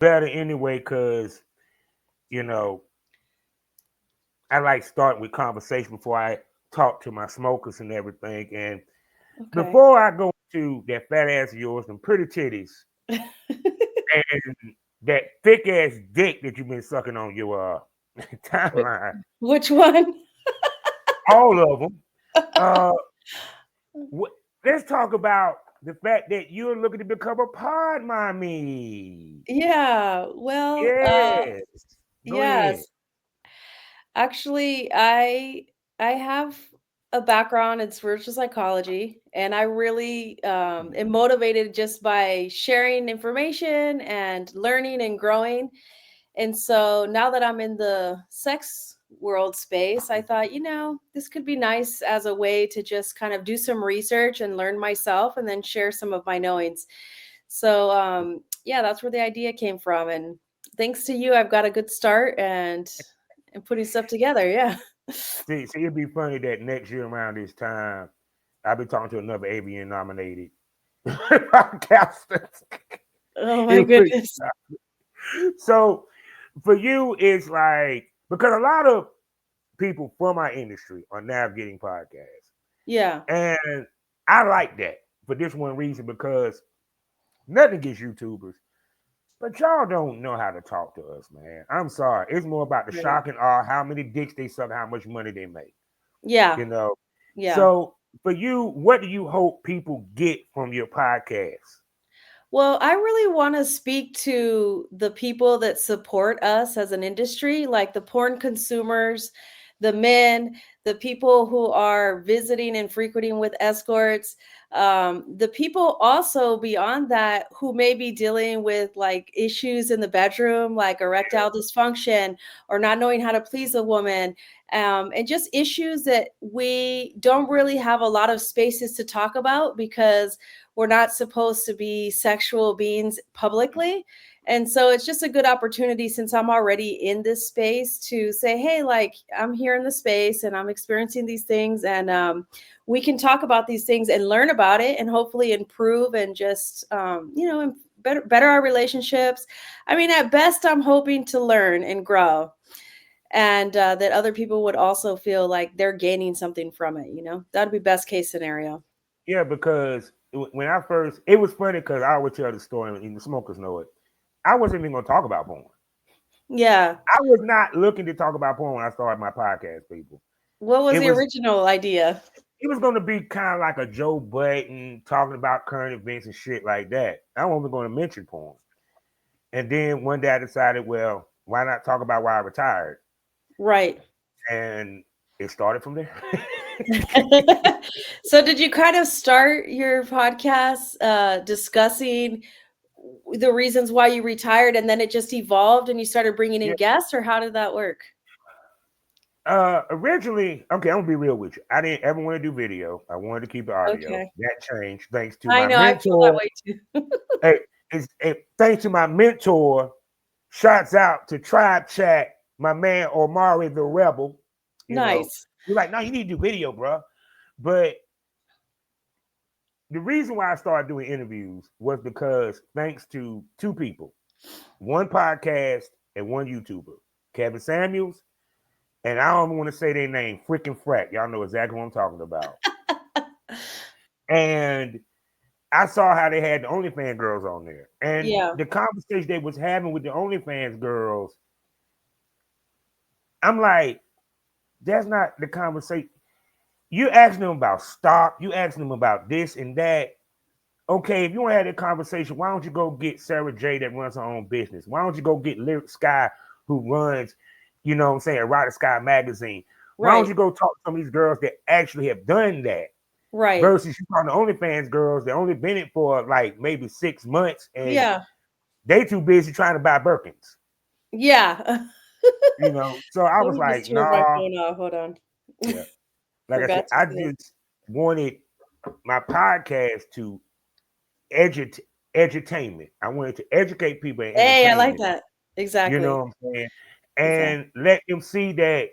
better anyway, because you know I like starting with conversation before I talk to my smokers and everything. And Okay. before I go to that fat ass of yours, and pretty titties, and that thick ass dick that you've been sucking on your timeline, Which one? all of them. Uh, let's talk about the fact that you're looking to become a pod mommy. Yeah, well, Yes. Go ahead. yes. Actually, I have a background in spiritual psychology, and I really am motivated just by sharing information and learning and growing. And so now that I'm in the sex world space, I thought, this could be nice as a way to just kind of do some research and learn myself and then share some of my knowings. So, yeah, that's where the idea came from. And thanks to you, I've got a good start and putting stuff together. Yeah. See, it'd be funny that next year around this time, I'll be talking to another avian nominated podcaster. Oh my It would- goodness. so for you, it's like because a lot of people from our industry are navigating podcasts, Yeah. and I like that for this one reason because nothing against YouTubers, but y'all don't know how to talk to us, man. I'm sorry. It's more about the Right. shock and awe, how many dicks they suck, how much money they make. Yeah. You know. Yeah. So for you, what do you hope people get from your podcast? Well, I really want to speak to the people that support us as an industry, like the porn consumers, the men, the people who are visiting and frequenting with escorts, the people also beyond that who may be dealing with like issues in the bedroom, like erectile dysfunction or not knowing how to please a woman, and just issues that we don't really have a lot of spaces to talk about because we're not supposed to be sexual beings publicly. And so it's just a good opportunity since I'm already in this space to say, hey, like I'm here in the space and I'm experiencing these things. And we can talk about these things and learn about it and hopefully improve and just, better our relationships. I mean, at best, I'm hoping to learn and grow and that other people would also feel like they're gaining something from it. That'd be best case scenario. Yeah, because when I first, it was funny because I always tell the story, and the smokers know it. I wasn't even going to talk about porn. Yeah. I was not looking to talk about porn when I started my podcast, people. What was It the was original idea? it was going to be kind of like a Joe Button talking about current events and shit like that. I wasn't going to mention porn. And then one day I decided, well, why not talk about why I retired? Right. And it started from there. So did you kind of start your podcast discussing the reasons why you retired and then it just evolved and you started bringing in Yeah. guests, or how did that work? Originally, okay, I'm gonna be real with you. I didn't ever want to do video. I wanted to keep the audio. Okay. That changed thanks to I my know, I feel that mentor. way too. Hey, thanks to my mentor. Shouts out to Tribe Chat, my man Omari the Rebel. You know, Nice. you're like, no, you need to do video, bro. But the reason why I started doing interviews was because thanks to two people, one podcast and one YouTuber, Kevin Samuels, and I don't even want to say their name, freaking Frack. Y'all know exactly what I'm talking about. And I saw how they had the OnlyFans girls on there, and Yeah. the conversation they was having with the OnlyFans girls. I'm like, that's not the conversation. You asking them about stock, you asking them about this and that. Okay, if you want to have that conversation, why don't you go get Sarah J that runs her own business? Why don't you go get Lyric Sky who runs, what I'm saying, Erotic Sky magazine? Why don't Right. you go talk to some of these girls that actually have done that? Right. Versus you talking to OnlyFans girls that only been it for like maybe 6 months and Yeah. they too busy trying to buy Birkins. Yeah. So I Let was me just like, turn my nah, phone off. Hold on. yeah. Like I said, Forgot to I do that. just wanted my podcast to edutainment. I wanted to educate people and Hey, I entertain like them. that. You know Exactly. what I'm saying? Exactly. And let them see that,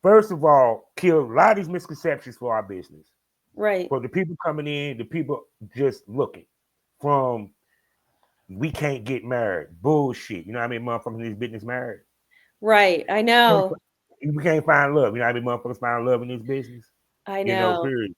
first of all, kill a lot of these misconceptions for our business. Right. For the people coming in, the people just looking. From We can't get married. Bullshit. You know how many motherfuckers in this business married? Right. I know. We can't find love. You know how many motherfuckers find love in this business? I You know, know. period.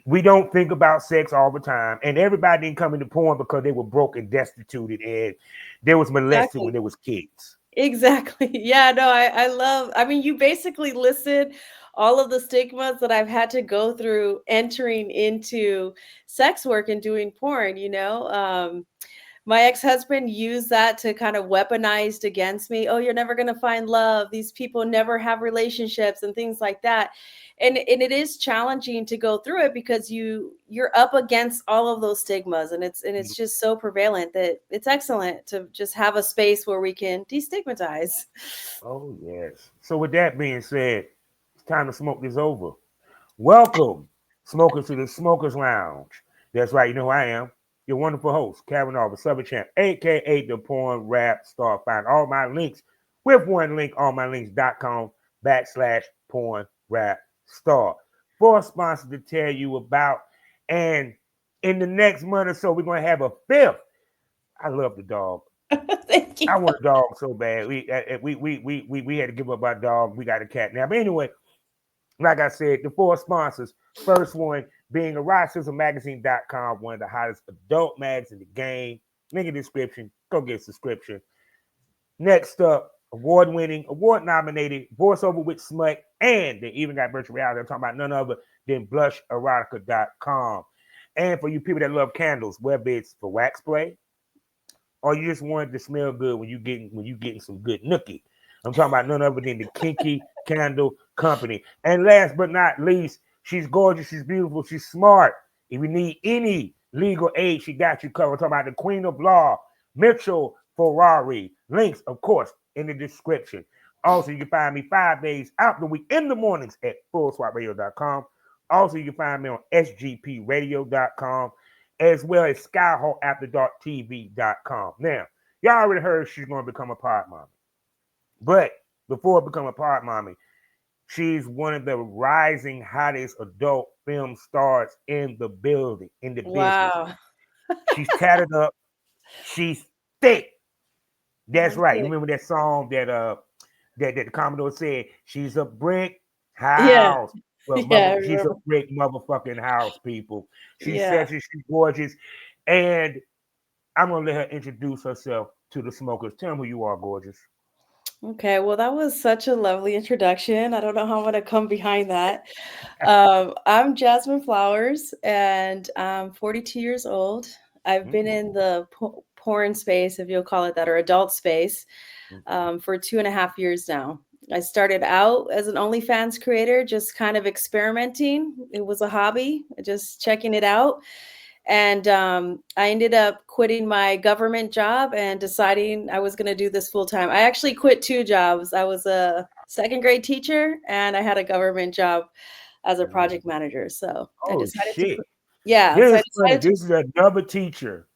We don't think about sex all the time. And everybody didn't come into porn because they were broke and destituted and they was molested when Exactly. they was kids. Exactly. Yeah, no, I love, I mean, you basically listed all of the stigmas that I've had to go through entering into sex work and doing porn, you know? My ex-husband used that to kind of weaponized against me. Oh, you're never going to find love. These people never have relationships and things like that. And it is challenging to go through it because you're up against all of those stigmas, and it's just so prevalent that it's excellent to just have a space where we can destigmatize. Oh, yes. So with that being said, it's time to smoke this over. Welcome, smokers, to the Smokers Lounge. That's right, you know who I am. Your wonderful host, Karen Arber, Southern Champ, aka the Porn Rap Star. Find all my links with one link on mylinks.com/porn rap star. For a sponsor to tell you about. And in the next month or so, we're going to have a fifth. I love the dog. Thank you. I want a dog so bad. We had to give up our dog. We got a cat now. But anyway, like I said, the four sponsors. First one being eroticismmagazine.com, one of the hottest adult mags in the game. Link in the description. Go get a subscription. Next up, award-winning, award-nominated voiceover with smut, and they even got virtual reality. I'm talking about none other than blusherotica.com. And for you people that love candles, whether it's for wax play or you just want it to smell good when you getting some good nookie. I'm talking about none other than the Kinky Candle Company. And last but not least, she's gorgeous, she's beautiful, she's smart. If you need any legal aid, she got you covered. I'm talking about the Queen of Law, Mitchell Ferrari. Links, of course, in the description. Also, you can find me 5 days out the week in the mornings at fullswapradio.com. Also, you can find me on sgpradio.com as well as skyhawkafterdarktv.com. Now, y'all already heard she's going to become a pod mommy. But before become a pod mommy, she's one of the rising hottest adult film stars in the building, in the business. Wow. She's tatted up. She's thick. That's I'm right. You sick. remember that song that the Commodore said, she's a brick Yeah. house. Well, Yeah, I she's a remember. brick motherfucking house, people. She's Yeah. sexy, she's gorgeous. And I'm gonna let her introduce herself to the smokers. Tell them who you are, gorgeous. Okay, well, that was such a lovely introduction. I don't know how I'm gonna come behind that. I'm Jasmine Flowers, and I'm 42 years old. I've been Mm, in the porn space, if you'll call it that, or adult space, mm, for 2.5 years now. I started out as an Onlyfans creator, just kind of experimenting. It was a hobby, just checking it out. And I ended up quitting my government job and deciding I was going to do this full time. I actually quit two jobs. I was a second grade teacher and I had a government job as a mm. project manager. So I Oh decided to shit. quit. Yeah. So This I is funny. decided to, This is another teacher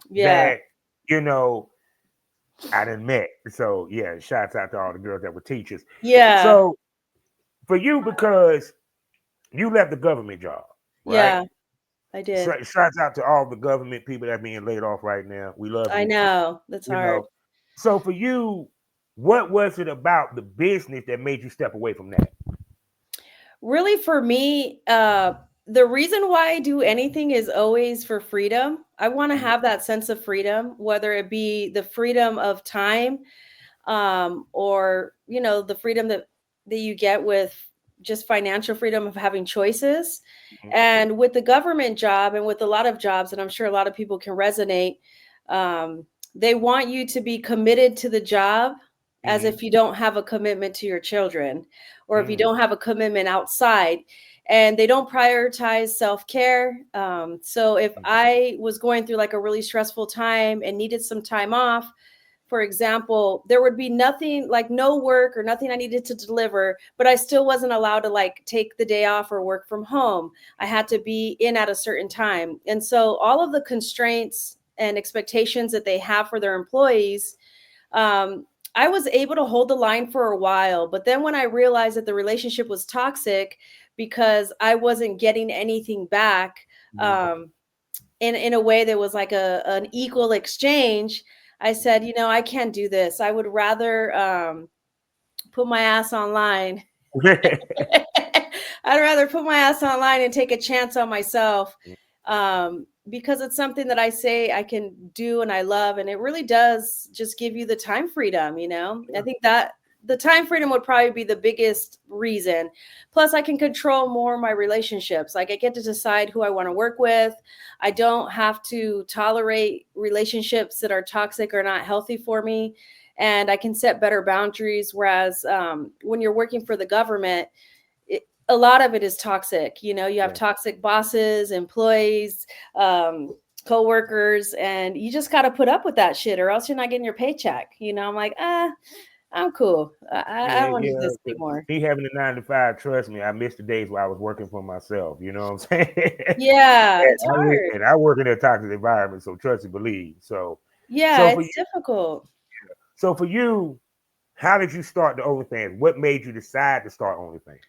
yeah. that, you know, I done met. So yeah, shouts out to all the girls that were teachers. Yeah. So for you, because you left the government job, right? Yeah. I did. Shouts out to all the government people that are being laid off right now. We love I you. know. That's You hard. know. So for you, what was it about the business that made you step away from that? Really, for me, the reason why I do anything is always for freedom. I want to Mhm, have that sense of freedom, whether it be the freedom of time, or the freedom that you get with just financial freedom of having choices. mhm, And with the government job and with a lot of jobs, and I'm sure a lot of people can resonate, um, they want you to be committed to the job as mhm, if you don't have a commitment to your children, or if you mm, don't have a commitment outside. And they don't prioritize self-care. So if mm, I was going through like a really stressful time and needed some time off, for example, there would be nothing, like no work or nothing I needed to deliver, but I still wasn't allowed to like take the day off or work from home. I had to be in at a certain time. And so all of the constraints and expectations that they have for their employees, I was able to hold the line for a while. But then when I realized that the relationship was toxic because I wasn't getting anything back, mm, um, in a way that was like an equal exchange, I said, you know, I can't do this. I would rather put my ass online. I'd rather put my ass online and take a chance on myself, because it's something that I say I can do and I love, and it really does just give you the time freedom. You know, I think that the time freedom would probably be the biggest reason. Plus, I can control more of my relationships. Like I get to decide who I want to work with. I don't have to tolerate relationships that are toxic or not healthy for me, and I can set better boundaries. Whereas when you're working for the government, a lot of it is toxic. You know, you have Yeah. toxic bosses, employees, co-workers, and you just got to put up with that shit or else you're not getting your paycheck. You know, I'm like, I'm cool. I Yeah, don't want to do yeah. this anymore. Me having a 9 to 5, trust me, I miss the days where I was working for myself. You know what I'm saying? Yeah, it's hard. And I work in a toxic environment, so trust and believe. Yeah, So for it's difficult. so for you, how did you start the OnlyFans? What made you decide to start OnlyFans?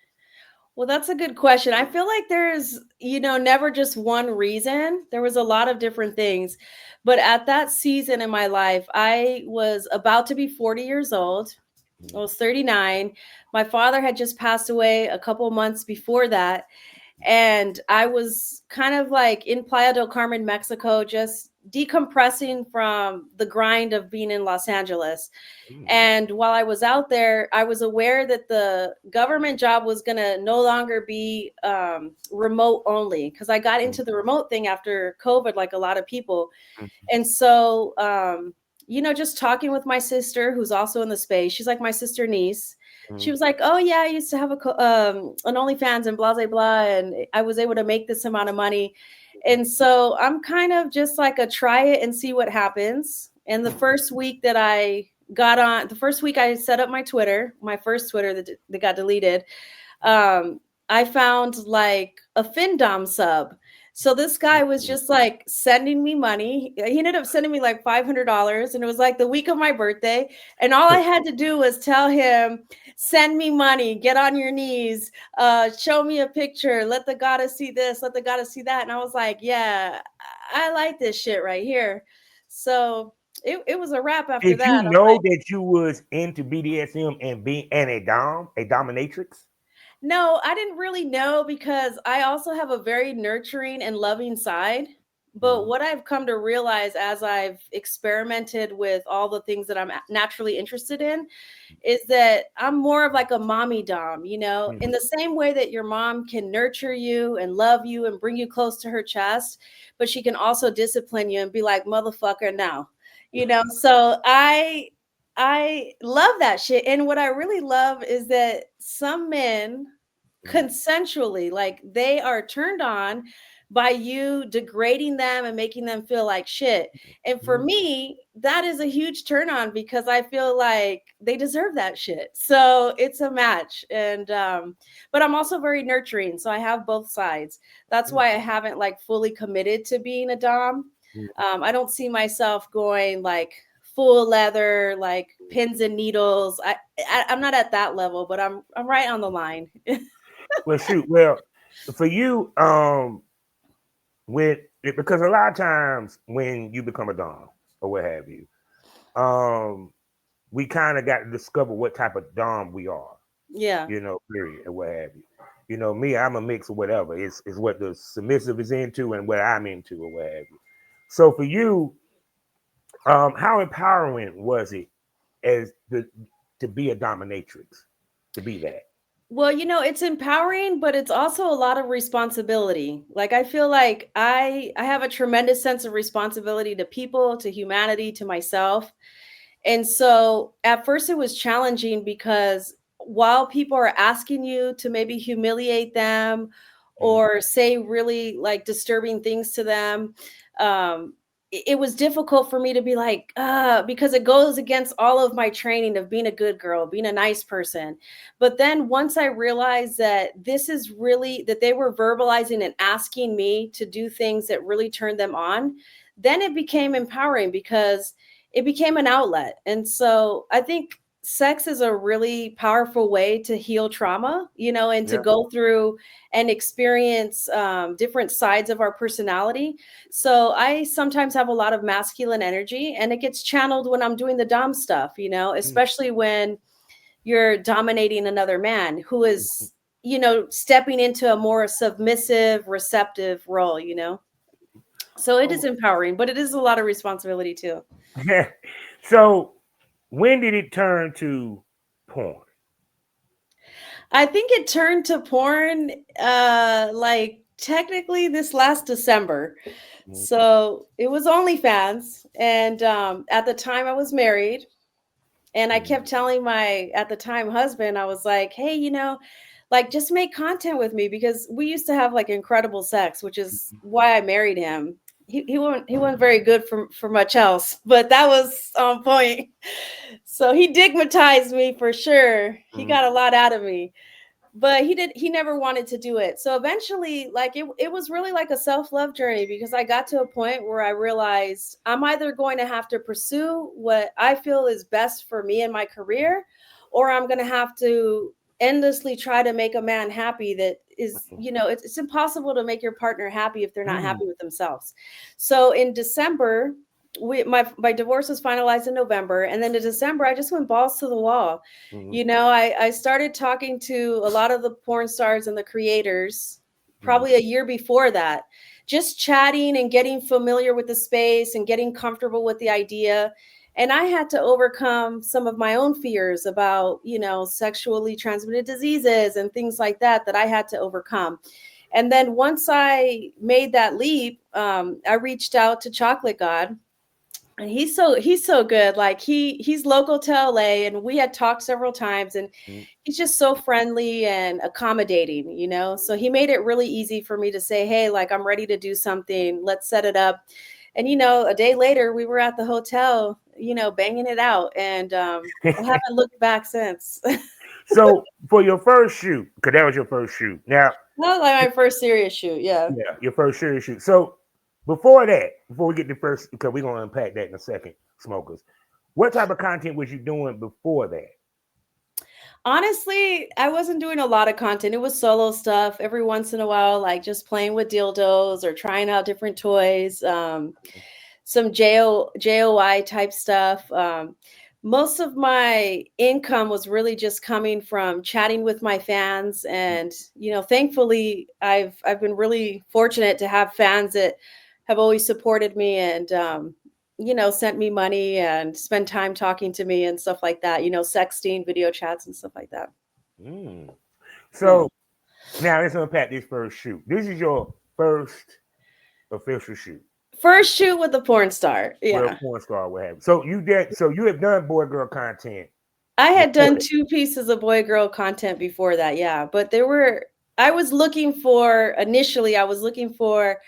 Well, that's a good question. I feel like there's, you know, never just one reason. There was a lot of different things. But at that season in my life, I was about to be 40 years old. I was 39. My father had just passed away a couple months before that. And I was kind of like in Playa del Carmen, Mexico, just decompressing from the grind of being in Los Angeles. Mm, And while I was out there, I was aware that the government job was going to no longer be remote only, because I got mm, into the remote thing after COVID, like a lot of people. mm, And so, you know, just talking with my sister, who's also in the space, she's like my sister niece. She mm, was like, "Oh yeah, I used to have an OnlyFans and blah blah blah, and I was able to make this amount of money." And so I'm kind of just like a try it and see what happens. And the first week that I got on, the first week I set up my Twitter, my first Twitter that got deleted, um, I found like a Fem Dom sub. So this guy was mm. just like sending me money. He ended up sending me like $500, and it was like the week of my birthday. And all I had to do was tell him, "Send me money, get on your knees, show me a picture, let the goddess see this, let the goddess see that." And I was like, "Yeah, I like this shit right here." So it was a wrap after Did you that. I'm know like, that you was into BDSM and being a dominatrix? no, I didn't really know, because I also have a very nurturing and loving side. But Mm, what I've come to realize as I've experimented with all the things that I'm naturally interested in is that I'm more of like a mommy dom, you know, in mm, the same way that your mom can nurture you and love you and bring you close to her chest, but she can also discipline you and be like, "Motherfucker, now," you know. So I love that shit. And what I really love is that some men mm, consensually, like they are turned on by you degrading them and making them feel like shit. And for mm. me, that is a huge turn on, because I feel like they deserve that shit. So it's a match. And but I'm also very nurturing, so I have both sides. That's Mm, why I haven't like fully committed to being a dom. mm, I don't see myself going like full leather, like pins and needles. I'm not at that level, but I'm right on the line. Well, shoot. Well, for you, because a lot of times when you become a dom or what have you, um, we kind of got to discover what type of dom we are. Yeah. You know, period, or what have you. You know, me, I'm a mix of whatever. It's what the submissive is into and what I'm into, or what have you. So for you, how empowering was it as to be a dominatrix, to be that? Well, you know, it's empowering, but it's also a lot of responsibility. Like I feel like I have a tremendous sense of responsibility to people, to humanity, to myself. And so at first it was challenging, because while people are asking you to maybe humiliate them Mm, or say really like disturbing things to them, it was difficult for me to be like, because it goes against all of my training of being a good girl, being a nice person. But then once I realized that this is really that they were verbalizing and asking me to do things that really turned them on, then it became empowering, because it became an outlet. And so I think sex is a really powerful way to heal trauma, and to Yeah. go through and experience different sides of our personality. So I sometimes have a lot of masculine energy, and it gets channeled when I'm doing the Dom stuff, Mm. especially when you're dominating another man who is, stepping into a more submissive, receptive role. So it is Oh. empowering, but it is a lot of responsibility too. So when did it turn to porn? I think it turned to porn like technically this last December. Mm. So it was OnlyFans. And at the time I was married. And I kept telling my at the time husband, I was like, hey, like just make content with me, because we used to have like incredible sex, which is why I married him. He wasn't very good for much else, but that was on point. So he digmatized me for sure. He Mm. got a lot out of me, but he never wanted to do it. So eventually, like it was really like a self-love journey, because I got to a point where I realized I'm either going to have to pursue what I feel is best for me in my career, or I'm going to have to endlessly try to make a man happy. That is, it's impossible to make your partner happy if they're not Mm. happy with themselves. So in December, my divorce was finalized in November, and then in December I just went balls to the wall. Mm. I started talking to a lot of the porn stars and the creators Mm. probably a year before that, just chatting and getting familiar with the space and getting comfortable with the idea. And I had to overcome some of my own fears about, sexually transmitted diseases and things like that I had to overcome. And then once I made that leap, I reached out to Chocolate God, and he's so good. Like he's local to LA, and we had talked several times, and Mm. he's just so friendly and accommodating. So he made it really easy for me to say, hey, like I'm ready to do something, let's set it up. And a day later we were at the hotel, banging it out, and I haven't looked back since. So for your first shoot, because that was your first shoot. Now, That was like my first serious shoot. Yeah. yeah, your first serious shoot. So before that, before we get to first, because we're gonna unpack that in a second, smokers. What type of content was you doing before that? Honestly, I wasn't doing a lot of content. It was solo stuff every once in a while, like just playing with dildos or trying out different toys, some JOI type stuff. Most of my income was really just coming from chatting with my fans, and thankfully, I've been really fortunate to have fans that have always supported me, and sent me money and spend time talking to me and stuff like that. Sexting, video chats, and stuff like that. Mm. Yeah. So now let's unpack this first shoot. This is your first official shoot First shoot with a porn star. with a Yeah. porn star, what have you. So you did. So you have done boy girl content I had before done that. 2 pieces of boy girl content before that, yeah, but I was looking for initially, I was looking for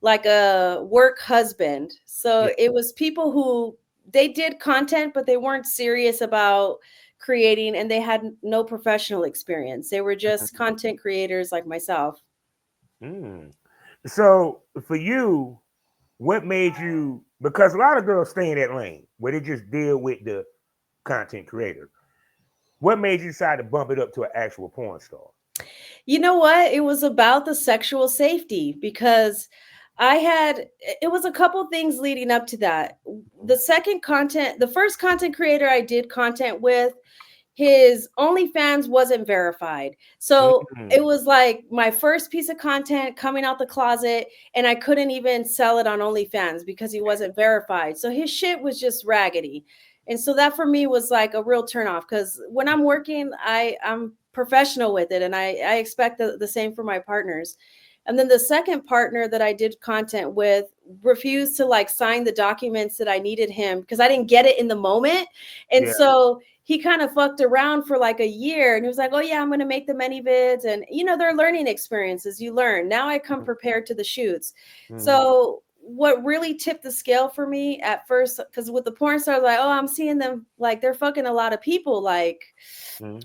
like a work husband. Yeah. So it was people who they did content, but they weren't serious about creating, and they had no professional experience. They were just content creators like myself. Mm. So for you, what made you? Because a lot of girls stay in that lane where they just deal with the content creator. What made you decide to bump it up to an actual porn star? You know what? It was about the sexual safety, because it was a couple things leading up to that. The first content creator I did content with, his OnlyFans wasn't verified. So Mm. it was like my first piece of content coming out the closet, and I couldn't even sell it on OnlyFans because he wasn't verified. So his shit was just raggedy. And so that for me was like a real turnoff, because when I'm working, I'm professional with it, and I expect the same for my partners. And then the second partner that I did content with refused to like sign the documents that I needed him, because I didn't get it in the moment. And Yeah. so he kind of fucked around for like a year, and he was like, oh yeah, I'm going to make the many vids. And they're learning experiences. You learn. Now I come prepared to the shoots. Mm-hmm. So what really tipped the scale for me at first, because with the porn stars, like, oh, I'm seeing them like they're fucking a lot of people. Like,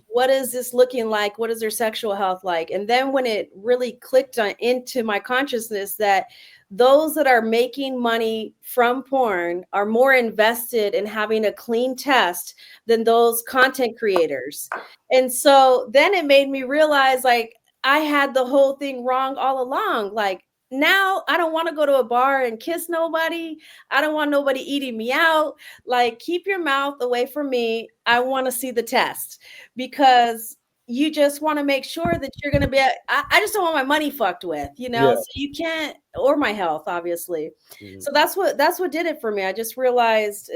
what is this looking like? What is their sexual health like? And then when it really clicked into my consciousness that those that are making money from porn are more invested in having a clean test than those content creators. And so then it made me realize, like, I had the whole thing wrong all along. Like, now I don't want to go to a bar and kiss nobody. I don't want nobody eating me out. Like, keep your mouth away from me. I want to see the test, because you just want to make sure that you're going to be, I just don't want my money fucked with, Yeah. so you can't, or my health, obviously. Mm-hmm. So that's what did it for me. I just realized,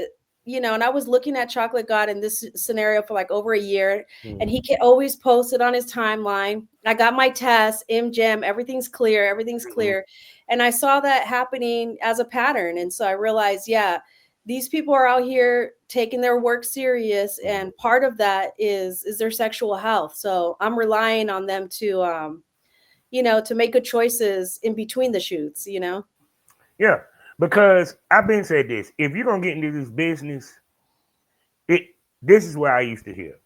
and I was looking at Chocolate God in this scenario for like over a year, and he can always post it on his timeline. I got my test, MGem, everything's clear. And I saw that happening as a pattern. And so I realized, yeah, these people are out here taking their work serious, and part of that is their sexual health. So I'm relying on them to to make good choices in between the shoots. Yeah, because I've been said this: if you're gonna get into this business, this is where I used to hear,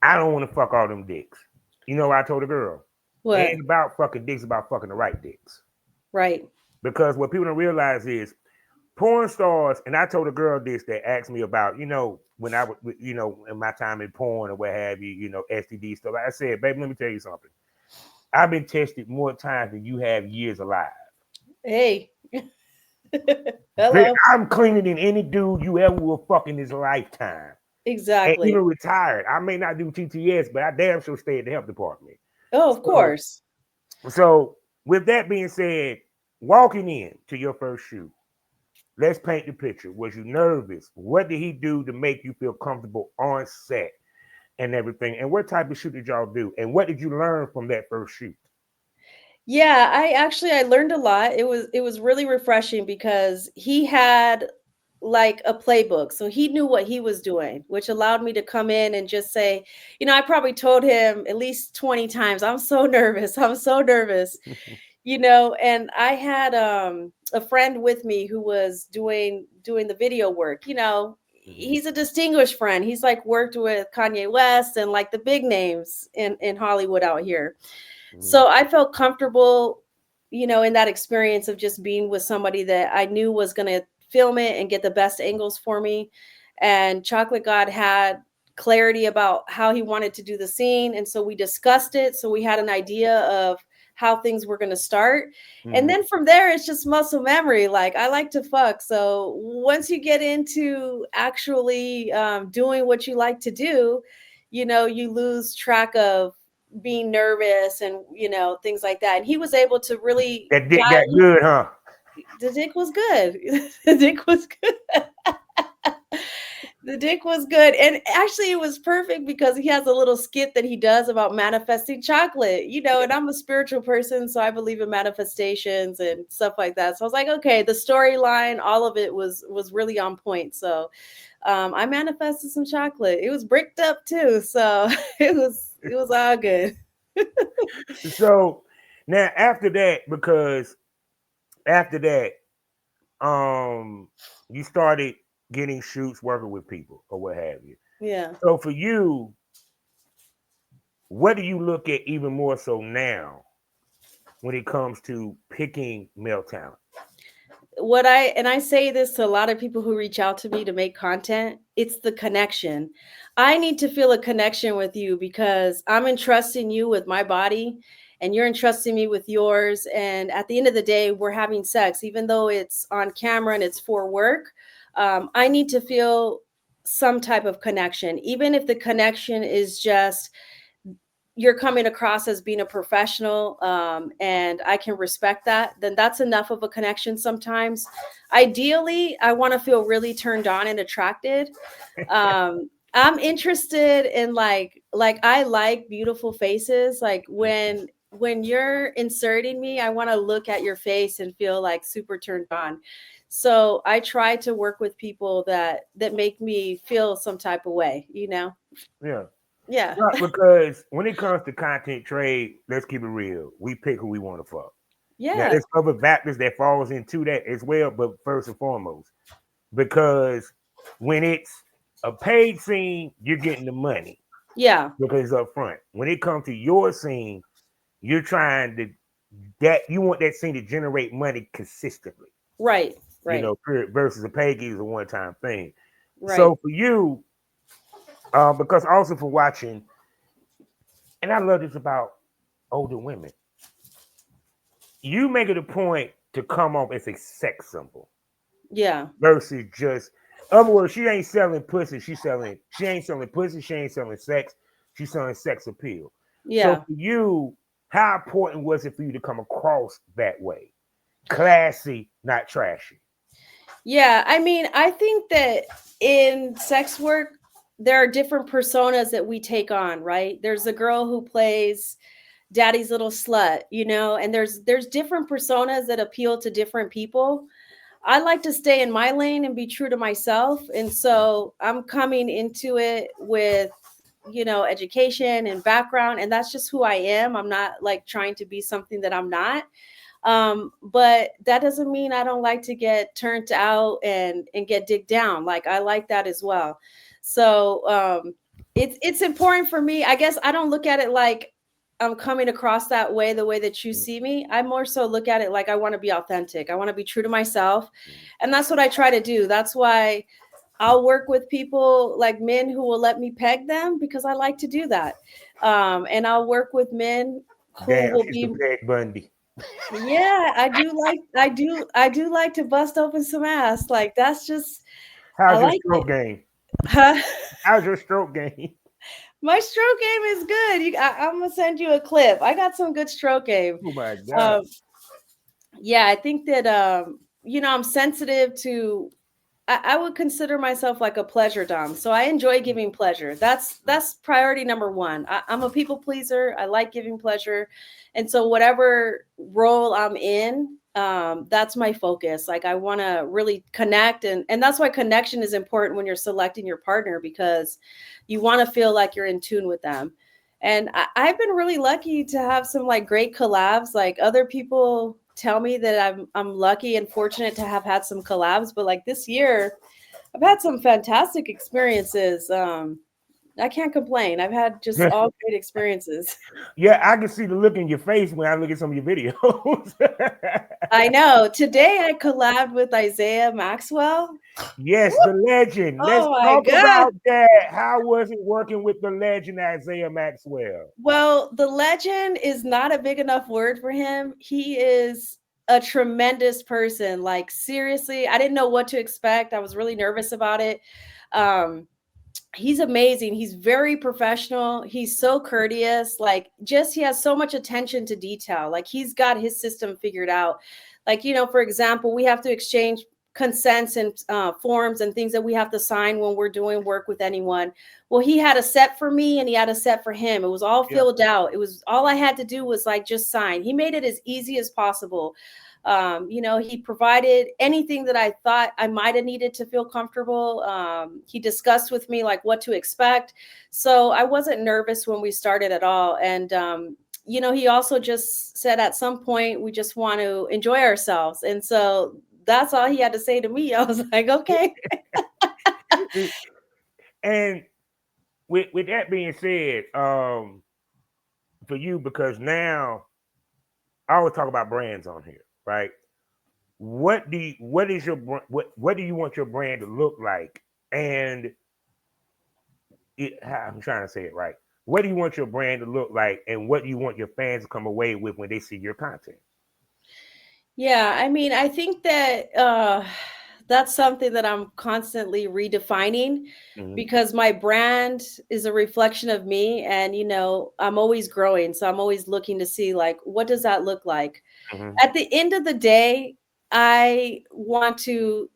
I don't want to fuck all them dicks. You know what I told a girl? What? It ain't about fucking dicks, about fucking the right dicks. Right. Because what people don't realize is porn stars, and I told a girl this that asked me about, when I was, in my time in porn or what have you, STD stuff. I said, baby, let me tell you something. I've been tested more times than you have years alive. Hey. Hello. I'm cleaner than any dude you ever will fuck in this lifetime. Exactly. And even retired. I may not do TTS, but I damn sure stay at the health department. Oh, of course. So with that being said, walking in to your first shoot, let's paint the picture. Was you nervous? What did he do to make you feel comfortable on set and everything? And what type of shoot did y'all do? And what did you learn from that first shoot? Yeah, I learned a lot. It was really refreshing because he had like a playbook. So he knew what he was doing, which allowed me to come in and just say, I probably told him at least 20 times, I'm so nervous. I'm so nervous. And I had a friend with me who was doing the video work. He's a distinguished friend. He's like worked with Kanye West and like the big names in Hollywood out here. So I felt comfortable, in that experience of just being with somebody that I knew was going to film it and get the best angles for me. And Chocolate God had clarity about how he wanted to do the scene. And so we discussed it. So we had an idea of how things were going to start. And then from there, it's just muscle memory. Like, I like to fuck. So once you get into actually doing what you like to do, you lose track of being nervous and things like that. And he was able to really, that dick got good, huh? The dick was good. The dick was good. The dick was good. And actually it was perfect because he has a little skit that he does about manifesting chocolate, and I'm a spiritual person, so I believe in manifestations and stuff like that. So I was like, okay, the storyline, all of it was really on point. So I manifested some chocolate. It was bricked up too, so it was all good. So now after that, because after that, you started getting shoots, working with people or what have you. Yeah. So for you, what do you look at even more so now when it comes to picking male talent? I say this to a lot of people who reach out to me to make content, it's the connection. I need to feel a connection with you because I'm entrusting you with my body and you're entrusting me with yours. And at the end of the day, we're having sex, even though it's on camera and it's for work. I need to feel some type of connection, even if the connection is just you're coming across as being a professional, and I can respect that, then that's enough of a connection sometimes. Ideally, I want to feel really turned on and attracted. I'm interested in like I like beautiful faces. Like when you're inserting me, I want to look at your face and feel like super turned on. So I try to work with people that make me feel some type of way, Yeah. Yeah. Because when it comes to content trade, let's keep it real. We pick who we want to fuck. Now, Yeah. there's other factors that falls into that as well, but first and foremost, because when it's a paid scene, you're getting the money Yeah. because it's up front. When it comes to your scene, you're trying to that you want that scene to generate money consistently. Right. You Right. know, versus a paid gig is a one-time thing. Right. So for you, because also for watching, and I love this about older women, you make it a point to come off as a sex symbol Yeah. versus just, in other words, she ain't selling pussy. She ain't selling pussy. She ain't selling sex. She's selling sex appeal. So Yeah. for you, how important was it for you to come across that way? Classy, not trashy. Yeah. I mean, I think that in sex work, there are different personas that we take on, right? There's the girl who plays daddy's little slut, and there's different personas that appeal to different people. I like to stay in my lane and be true to myself. And so I'm coming into it with, education and background. And that's just who I am. I'm not like trying to be something that I'm not. But that doesn't mean I don't like to get turned out and get digged down. Like I like that as well. So it's important for me. I guess I don't look at it like I'm coming across that way, the way that you see me. I more so look at it like I want to be authentic. I want to be true to myself. And that's what I try to do. That's why I'll work with people like men who will let me peg them because I like to do that. And I'll work with men who Damn, will she's the be, Peg Bundy. yeah, I do like to bust open some ass. Like that's just I How's your like it. stroke game? Huh? How's your stroke game? My stroke game is good. I'm gonna send you a clip. I got some good stroke game. Oh my God. Um, yeah, I think that I'm sensitive to. I would consider myself like a pleasure dom. So I enjoy giving pleasure. That's priority number one. I'm a people pleaser. I like giving pleasure, and so whatever role I'm in, that's my focus. Like I want to really connect, and that's why connection is important when you're selecting your partner because you want to feel like you're in tune with them. And I've been really lucky to have some like great collabs. Like other people tell me that I'm lucky and fortunate to have had some collabs, but like this year, I've had some fantastic experiences. I can't complain. I've had just all great experiences. Yeah, I can see the look in your face when I look at some of your videos. I know. Today I collabed with Isiah Maxwell. Yes, the legend. Let's Oh my talk God. about that. How was it working with the legend Isiah Maxwell? Well, the legend is not a big enough word for him. He is a tremendous person. Like, seriously, I didn't know what to expect. I was really nervous about it. Um, he's amazing. He's very professional. He's so courteous. Like, just he has so much attention to detail. Like, he's got his system figured out. Like, for example, we have to exchange consents and forms and things that we have to sign when we're doing work with anyone. Well, he had a set for me and he had a set for him. It was all Yeah. filled out. It was all I had to do was like just sign. He made it as easy as possible. He provided anything that I thought I might have needed to feel comfortable. He discussed with me like what to expect. So I wasn't nervous when we started at all. And, he also just said at some point, we just want to enjoy ourselves. And so that's all he had to say to me. I was like, okay. And with that being said, for you, because now I always talk about brands on here, right? What do you want your brand to look like? And I'm trying to say it right. What do you want your brand to look like, and what do you want your fans to come away with when they see your content? Yeah, I mean, I think that that's something that I'm constantly redefining Mm-hmm. because my brand is a reflection of me and I'm always growing, so I'm always looking to see like what does that look like. Mm-hmm. At the end of the day, I want to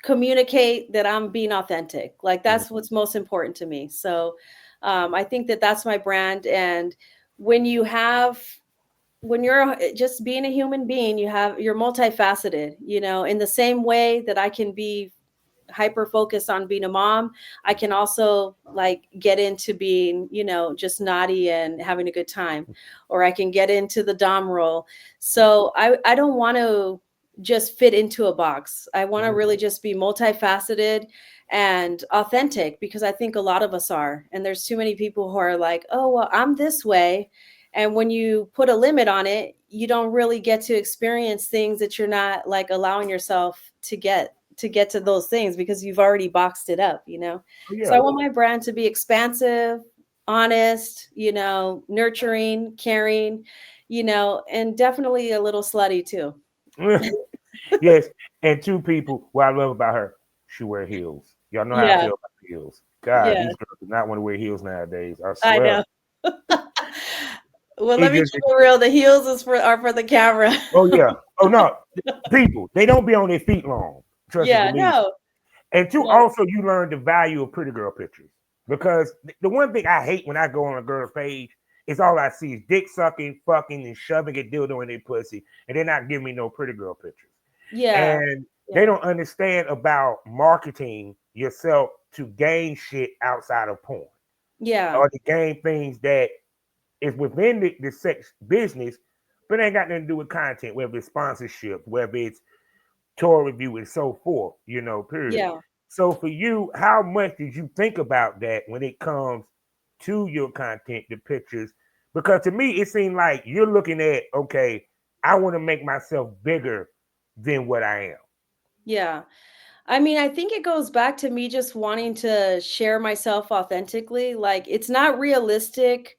communicate that I'm being authentic. Like that's Mm-hmm. what's most important to me. So I think that that's my brand. And when you have when you're just being a human being, you're multifaceted, in the same way that I can be hyper focused on being a mom, I can also like get into being, just naughty and having a good time, or I can get into the dom role. So I don't want to just fit into a box. I want to Mhm. really just be multifaceted and authentic, because I think a lot of us are. And there's too many people who are like, oh, well, I'm this way. And when you put a limit on it, you don't really get to experience things that you're not like allowing yourself to get to those things, because you've already boxed it up. Oh So I yeah. want my brand to be expansive, honest, nurturing, caring, and definitely a little slutty too. Yes. And two people, what I love about her, she wear heels. Y'all know how I Yeah. feel about heels. God, Yeah. these girls do not want to wear heels nowadays. I I swear. know. Well, It let me just keep it real. The heels are for the camera. oh yeah. Oh no. People, they don't be on their feet long. Trust and Yeah, believe. no, And two, no. also you learn the value of pretty girl pictures. Because the one thing I hate when I go on a girl's page is all I see is dick sucking, fucking, and shoving a dildo in their pussy, and they're not giving me no pretty girl pictures. Yeah, And they yeah, don't understand about marketing yourself to gain shit outside of porn yeah, or to gain things that is within the sex business, but ain't got nothing to do with content, whether it's sponsorship, whether it's tour review, and so forth, period. yeah. So for you, how much did you think about that when it comes to your content, the pictures? Because to me, it seemed like you're looking at, okay, I want to make myself bigger than what I am. Yeah. I mean, I think it goes back to me just wanting to share myself authentically. Like, it's not realistic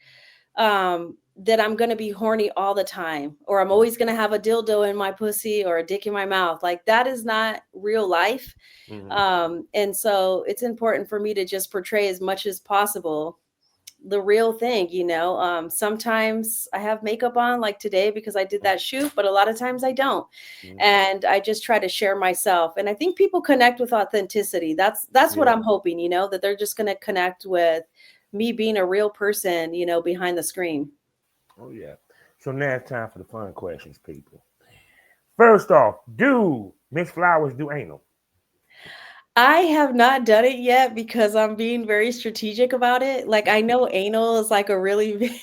that I'm going to be horny all the time, or I'm always going to have a dildo in my pussy or a dick in my mouth. Like, that is not real life. Mm-hmm. And so it's important for me to just portray as much as possible the real thing. Sometimes I have makeup on, like today, because I did that shoot, but a lot of times I don't. Mm-hmm. And I just try to share myself. And I think people connect with authenticity. That's what Yeah. I'm hoping, that they're just going to connect with me being a real person, behind the screen. Oh yeah. So now it's time for the fun questions, people. First off, do Miss Flowers do anal? I have not done it yet because I'm being very strategic about it. Like, I know anal is like a really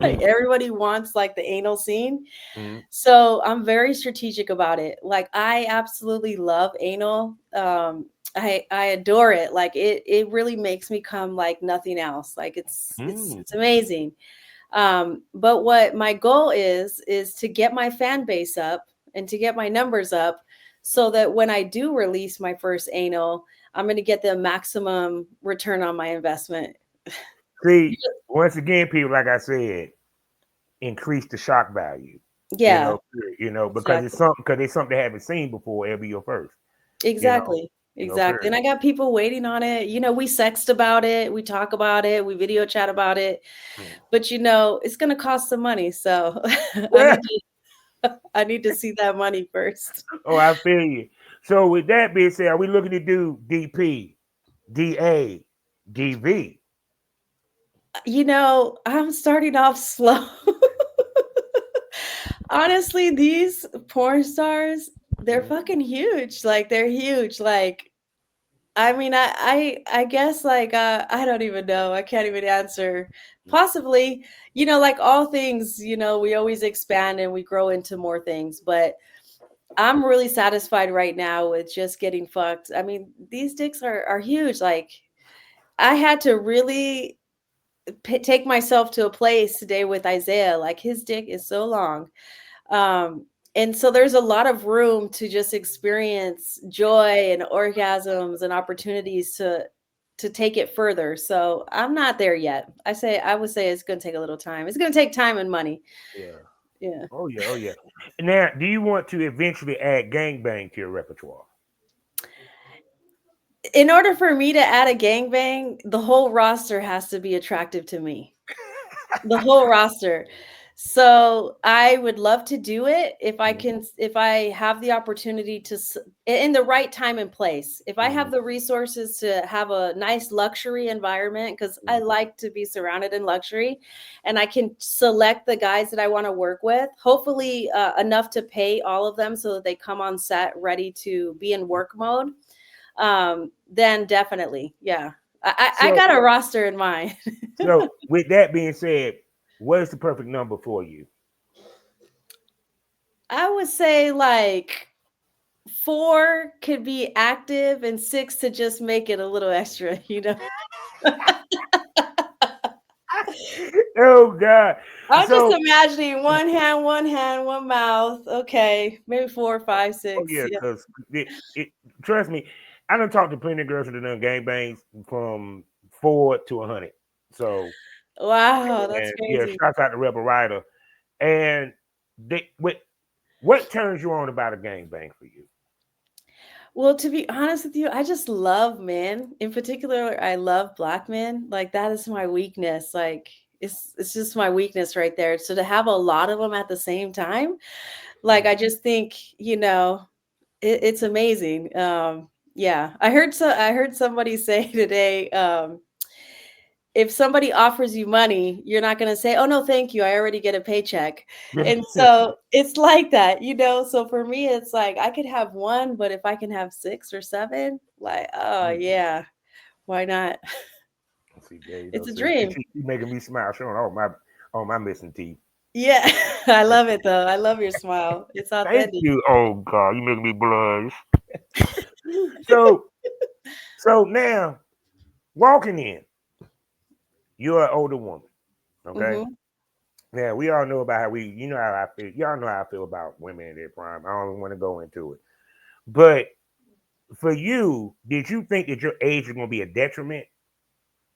like everybody wants like the anal scene. Mm-hmm. So I'm very strategic about it. Like, I absolutely love anal. I adore it. Like, it really makes me come like nothing else. Like, it's amazing. But what my goal is to get my fan base up and to get my numbers up, so that when I do release my first anal, I'm going to get the maximum return on my investment. See, once again, people, like I said, increase the shock value. You Yeah, know, because exactly. it's something they haven't seen before. It'll be your first. You know, Exactly. Exactly. period. And I got people waiting on it. We sext about it, we talk about it, we video chat about it, Mm. but it's going to cost some money. So I need to see that money first. Oh, I feel you. So with that being said, are we looking to do DP, DA, DV? I'm starting off slow. Honestly, these porn stars, they're Mhm. fucking huge. Like, they're huge. Like, I mean, I guess, like, I don't even know. I can't even answer. Possibly, like all things, we always expand and we grow into more things. But I'm really satisfied right now with just getting fucked. I mean, these dicks are huge. Like, I had to really take myself to a place today with Isiah. Like, his dick is so long. And so there's a lot of room to just experience joy and orgasms and opportunities to take it further. So I'm not there yet. I would say it's going to take a little time. It's going to take time and money. Yeah. Yeah. Oh yeah. Oh yeah. Now, do you want to eventually add gangbang to your repertoire? In order for me to add a gangbang, the whole roster has to be attractive to me. The whole roster. So I would love to do it if I have the opportunity in the right time and place. If I Mm-hmm. have the resources to have a nice luxury environment, because I like to be surrounded in luxury, and I can select the guys that I want to work with, hopefully enough to pay all of them so that they come on set ready to be in work mode. then definitely, yeah. I So, got a roster in mind. so with that being said, what is the perfect number for you? I would say like 4 could be active and 6 to just make it a little extra, you know? Oh God. I'm just So, imagining one hand, one mouth. Okay, maybe 4, 5, oh 6. yeah, Yeah. because it trust me, I done talked to plenty of girls that done gangbangs from 4 to 100. So, Wow, that's and yeah, crazy. shouts out to Rebel Rider. And what turns you on about a gangbang for you? Well, to be honest with you, I just love men. In particular, I love black men. Like that is my weakness. Like it's just my weakness right there. So to have a lot of them at the same time, like I just think, it's amazing. Yeah. I heard somebody say today, if somebody offers you money, you're not going to say, "Oh no, thank you. I already get a paycheck." And so it's like that, you know. So for me, it's like I could have one, but if I can have 6 or 7, like, oh yeah, why not? See, there you go. It's a See, dream. she making me smile, showing all my missing teeth. Yeah, I love it though. I love your smile. It's Thank authentic. you. Oh God, you making me blush. So so now walking in, you're an older woman. Okay. Hmm. Now we all know about how you know how I feel. Y'all know how I feel about women in their prime. I don't even want to go into it. But for you, did you think that your age is going to be a detriment?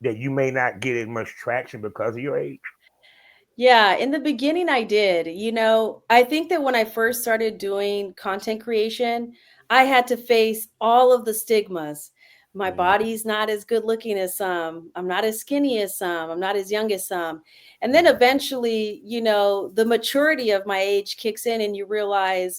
That you may not get as much traction because of your age? Yeah, in the beginning I did. I think that when I first started doing content creation, I had to face all of the stigmas. My Mm-hmm. body's not as good looking as some. I'm not as skinny as some. I'm not as young as some. And then eventually, the maturity of my age kicks in and you realize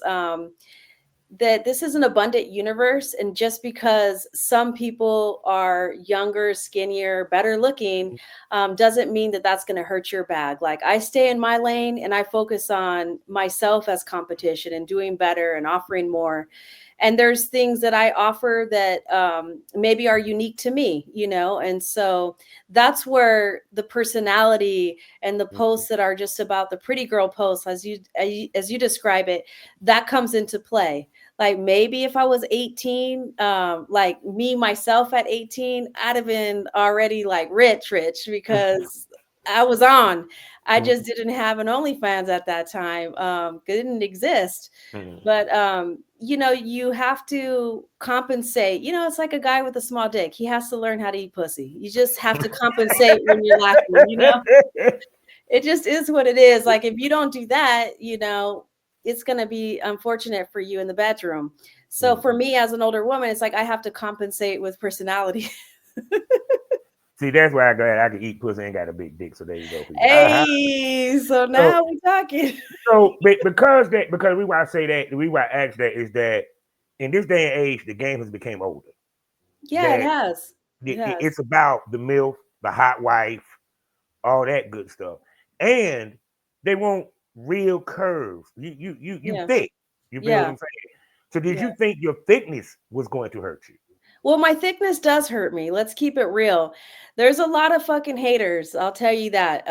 that this is an abundant universe. And just because some people are younger, skinnier, better looking, doesn't mean that that's going to hurt your bag. Like I stay in my lane and I focus on myself as competition and doing better and offering more. And there's things that I offer that maybe are unique to me, and so that's where the personality and the posts that are just about the pretty girl posts, as you describe it, that comes into play. Like maybe if I was 18, like me myself at 18, I'd have been already like rich because I was on. I just didn't have an OnlyFans at that time. It didn't exist. But you have to compensate. It's like a guy with a small dick. He has to learn how to eat pussy. You just have to compensate when you're lacking. It just is what it is. Like if you don't do that, it's going to be unfortunate for you in the bedroom. So for me as an older woman, it's like I have to compensate with personality. See, that's why I glad I can eat pussy and got a big dick. So there you go for you. Hey, so So now we're talking. because we why I say that, we why I ask that is that in this day and age, the game has become older. Yeah, it That has. It has. it's about the MILF, the hot wife, all that good stuff, and they want real curves. You Yeah. thick. You feel what Yeah. I'm saying? So did Yeah. you think your thickness was going to hurt you? Well, my thickness does hurt me. Let's keep it real. There's a lot of fucking haters. I'll tell you that.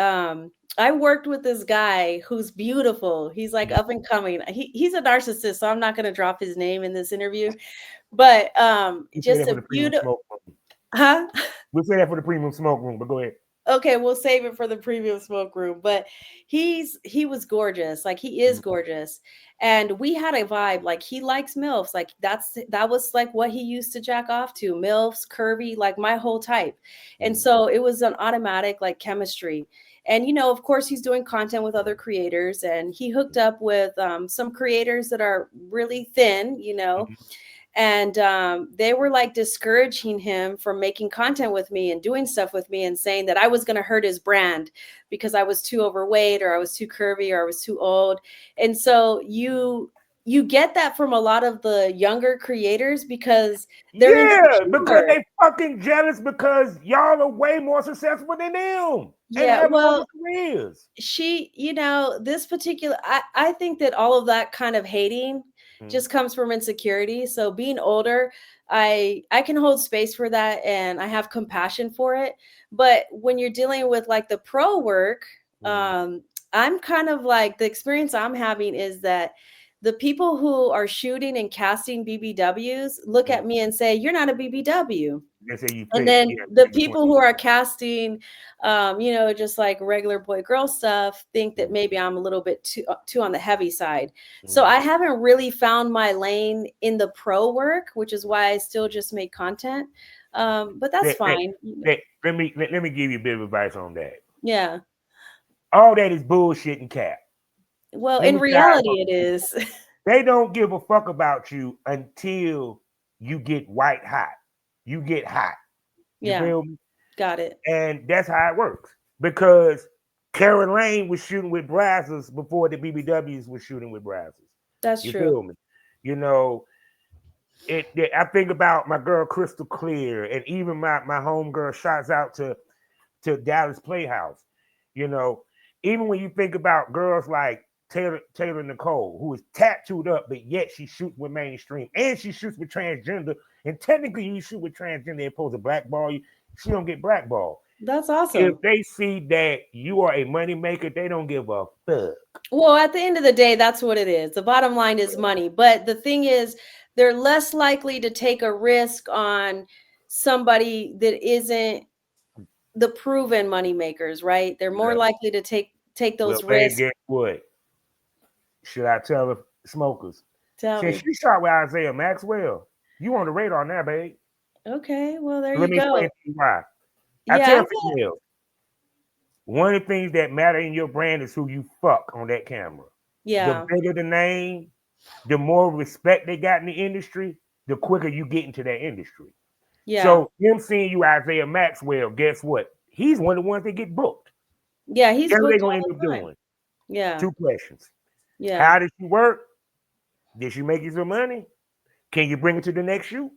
I worked with this guy who's beautiful. He's like up and coming. He's a narcissist, so I'm not going to drop his name in this interview. But We say just that for a the premium beautiful, smoke room. huh? We say that for the premium smoke room. But go ahead. Okay, we'll save it for the premium smoke room. But he was gorgeous. Like he is gorgeous. And we had a vibe. Like he likes MILFs. Like that was like what he used to jack off to. MILFs, curvy, like my whole type. And so it was an automatic like chemistry. And of course, he's doing content with other creators, and he hooked up with some creators that are really thin, and they were like discouraging him from making content with me and doing stuff with me and saying that I was going to hurt his brand because I was too overweight or I was too curvy or I was too old. And so you get that from a lot of the younger creators because they're Yeah, because insecure. they fucking jealous because y'all are way more successful than them and Yeah, have longer well, careers. this particular, I think that all of that kind of hating Mm, just comes from insecurity. So being older, I can hold space for that, and I have compassion for it. But when you're dealing with like the pro work, I'm kind of like, the experience I'm having is that the people who are shooting and casting BBWs look at me and say, "You're not a BBW." They say you And fit. then Yeah, the fit between. people who are casting, just like regular boy girl stuff, think that maybe I'm a little bit too on the heavy side. So I haven't really found my lane in the pro work, which is why I still just make content. But that's fine. Let me give you a bit of advice on that. Yeah. All that is bullshit and cap. Well, Let in me tell you how it reality, works. it is. They don't give a fuck about you until you get white hot. You get hot. You Yeah. feel me? Got it. And that's how it works. Because Karen Lane was shooting with Brazzers before the BBWs was shooting with Brazzers. That's You true. feel me? You know, I think about my girl Crystal Clear, and even my homegirl, shouts out to Dallas Playhouse. You know, even when you think about girls like Taylor Nicole, who is tattooed up, but yet she shoots with mainstream and she shoots with transgender. And technically, you shoot with transgender, they're supposed to blackball you. She don't get blackballed. That's If awesome. they see that you are a moneymaker, they don't give a fuck. Well, at the end of the day, that's what it is. The bottom line is money. But the thing is, they're less likely to take a risk on somebody that isn't the proven money makers, right? They're more Yeah. likely to take Well, those babe, risks. guess what? Should I tell the smokers? Tell Since me. she shot with Isiah Maxwell, you on the radar now, babe. Okay, well, there Let you me explain go. to you why. I Yeah, tell females, one of the things that matter in your brand is who you fuck on that camera. The yeah, bigger the name, the more respect they got in the industry, the quicker you get into that industry. yeah, So him seeing you Isiah Maxwell, guess what? He's one of the ones that get booked. yeah. He's Guess what they're booked gonna all end up the time. doing? Yeah, Two questions. yeah. How did she work? Did she make you some money? Can you bring it to the next shoot?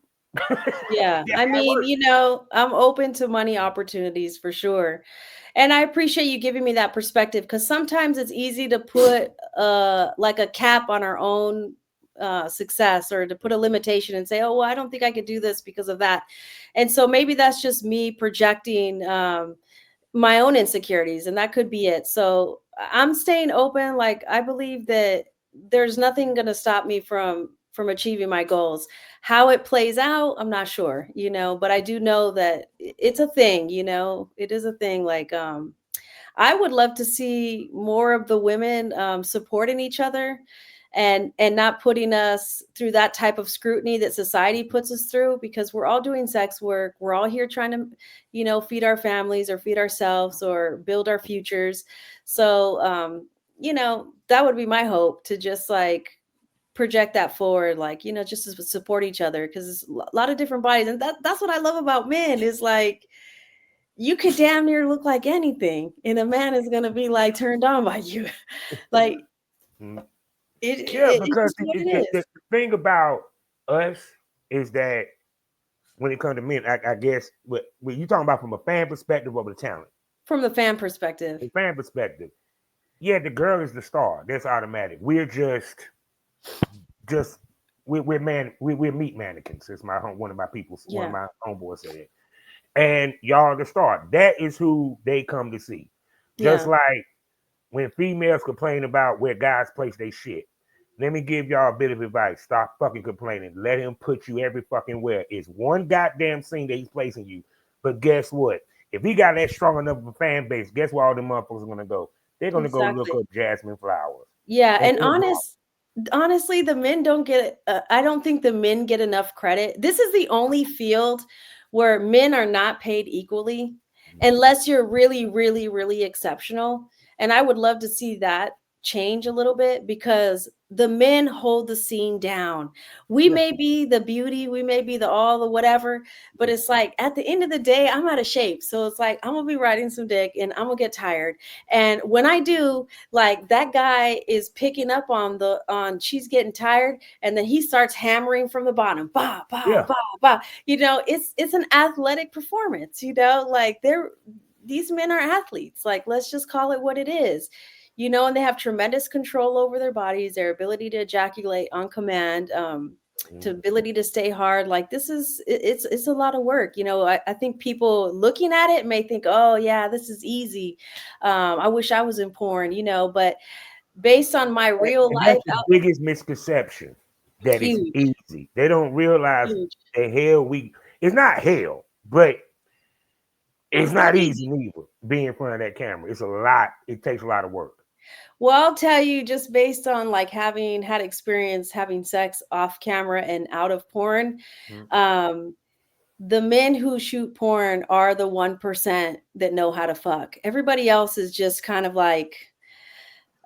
That's Yeah, I how it mean, works. I'm open to money opportunities for sure. And I appreciate you giving me that perspective, because sometimes it's easy to put like a cap on our own success, or to put a limitation and say, "Oh, well, I don't think I could do this because of that." And so maybe that's just me projecting my own insecurities, and that could be it. So I'm staying open. Like, I believe that there's nothing going to stop me from achieving my goals. How it plays out, I'm not sure, but I do know that it's a thing. It is a thing. Like, I would love to see more of the women supporting each other, and not putting us through that type of scrutiny that society puts us through, because we're all doing sex work. We're all here trying to, feed our families, or feed ourselves, or build our futures. So, that would be my hope, to just like project that forward, like, just to support each other, because it's a lot of different bodies. And that's what I love about men, is like, you could damn near look like anything, and a man is gonna be like turned on by you. Like, Mhm. Yeah, it's because just what it the is. thing about us is that when it comes to men, I guess what you talking about from a fan perspective or the talent. From the fan perspective. From fan perspective, yeah, the girl is the star. That's automatic. We're just we're meat mannequins. It's one of my people, one of Yeah. my homeboys said it. And y'all are the star. That is who they come to see. Just Yeah. like when females complain about where guys place their shit. Let me give y'all a bit of advice. Stop fucking complaining. Let him put you every fucking where. It's one goddamn scene that he's placing you. But guess what? If he got that strong enough of a fan base, guess where all the motherfuckers are gonna go? They're gonna go look Exactly. up Jasmine Flowers. Yeah, And and guess what? honestly, the men don't get I don't think the men get enough credit. This is the only field where men are not paid equally, unless you're really, really, really exceptional. And I would love to see that change a little bit, because the men hold the scene down. We Yeah. may be the beauty, we may be the all, the whatever, but it's like, at the end of the day, I'm out of shape. So it's like, I'm gonna be riding some dick, and I'm gonna get tired. And when I do, like, that guy is picking up on she's getting tired, and then he starts hammering from the bottom, ba ba Yeah. ba ba. It's an athletic performance. Like, these men are athletes. Like, let's just call it what it is. And they have tremendous control over their bodies, their ability to ejaculate on command. to Mhm. ability to stay hard. Like this is it's a lot of work. I think people looking at it may think, oh yeah, this is easy. I wish I was in porn, but based on my real And life that's the out. biggest misconception, that it's Huge, easy. They don't realize huge. the hell it's not hell, but it's It's not not easy. easy neither. Being in front of that camera, it's a lot. It takes a lot of work. Well, I'll tell you, just based on like having had experience having sex off camera and out of porn, Mhm. um, the men who shoot porn are the 1% that know how to fuck. Everybody else is just kind of like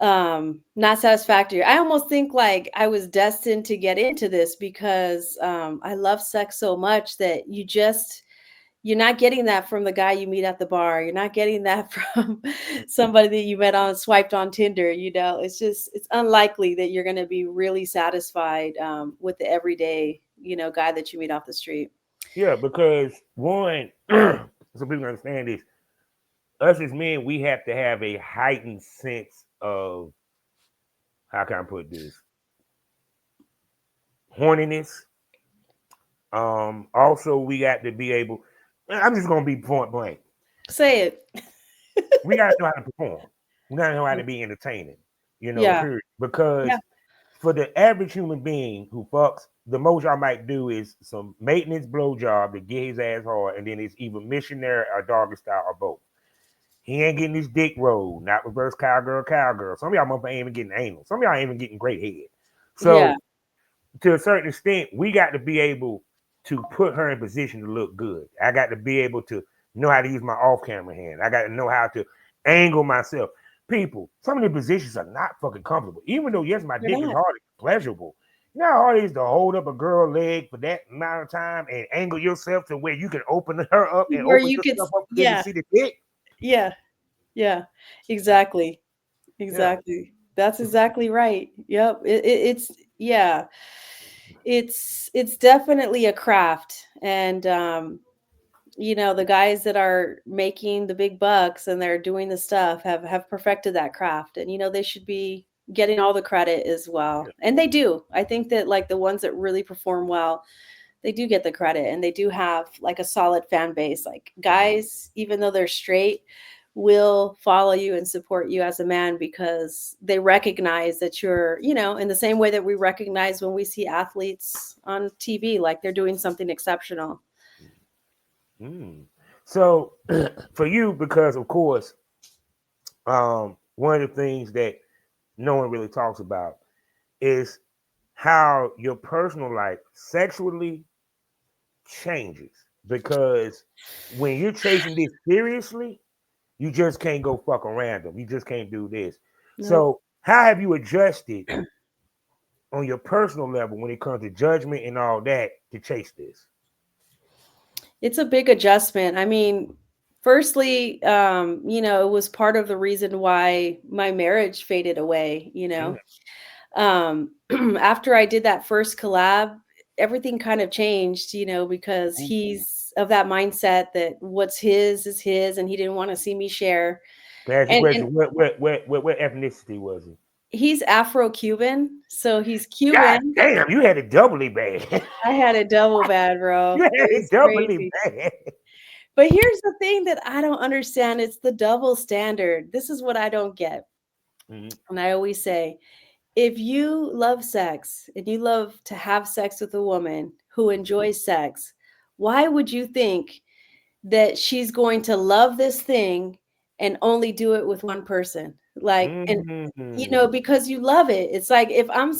not satisfactory. I almost think like I was destined to get into this because I love sex so much that you're not getting that from the guy you meet at the bar. You're not getting that from somebody that you met on swiped on Tinder. It's unlikely that you're going to be really satisfied with the everyday, guy that you meet off the street. Yeah, because one, so people understand this, us as men, we have to have a heightened sense of, how can I put this, horniness. Also, we got to be able. I'm just gonna be point blank. Say it. We gotta know how to perform. We gotta know how to be entertaining. Yeah. Period. Because Yeah. for the average human being who fucks, the most y'all might do is some maintenance blowjob to get his ass hard, and then it's either missionary or doggy style or both. He ain't getting his dick rolled, not reverse cowgirl, cowgirl. Some of y'all motherfuckers ain't even getting anal. Some of y'all ain't even getting great head. Yeah. So to a certain extent, we got to be able to put her in position to look good. I got to be able to know how to use my off-camera hand. I got to know how to angle myself. People, some of the positions are not fucking comfortable. Even though, yes, my You're dick is not. hard, it's pleasurable. You know how hard it is to hold up a girl leg for that amount of time and angle yourself to where you can open her up and Where open you could, yourself up so they can yeah. see the dick? Yeah. Yeah. Exactly. Yeah. Exactly. That's exactly right. Yep. It's yeah. It's definitely a craft, and the guys that are making the big bucks and they're doing the stuff have perfected that craft, and they should be getting all the credit as well. Yeah. And they do. I think that like the ones that really perform well, they do get the credit, and they do have like a solid fan base. Like guys, even though they're straight, will follow you and support you as a man because they recognize that you're, in the same way that we recognize when we see athletes on TV, like they're doing something exceptional. Mm. So for you, because of course, one of the things that no one really talks about is how your personal life sexually changes. Because when you're chasing this seriously, you just can't go fucking random. You just can't do this. Nope. So how have you adjusted on your personal level when it comes to judgment and all that to chase this? It's a big adjustment. I mean, firstly, it was part of the reason why my marriage faded away, Mm. after I did that first collab, everything kind of changed, because Ooh. he's of that mindset that what's his is his, and he didn't want to see me share. Can I ask you a And question? What ethnicity was he? he's Afro-Cuban, so he's God Cuban. damn, you had it doubly bad. I had it double bad, You bro. had It it was doubly crazy. bad. But here's the thing that I don't understand. It's the double standard. This is what I don't get. Mhm. And I always say, if you love sex and you love to have sex with a woman who enjoys sex, why would you think that she's going to love this thing and only do it with one person? Like, and Mhm. because you love it. It's like if I'm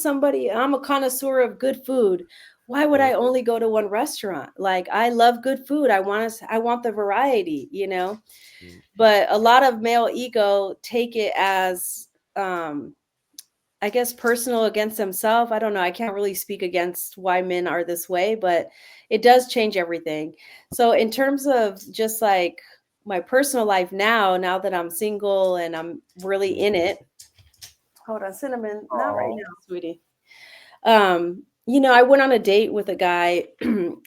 a connoisseur of good food, why would Mhm. I only go to one restaurant? Like I love good food. I want the variety, Mhm. But a lot of male ego take it as I guess personal against themselves. I don't know. I can't really speak against why men are this way, but it does change everything. So in terms of just like my personal life now that I'm single and I'm really Mhm. in it. Hold on, cinnamon, not right Aw. now, sweetie. I went on a date with a guy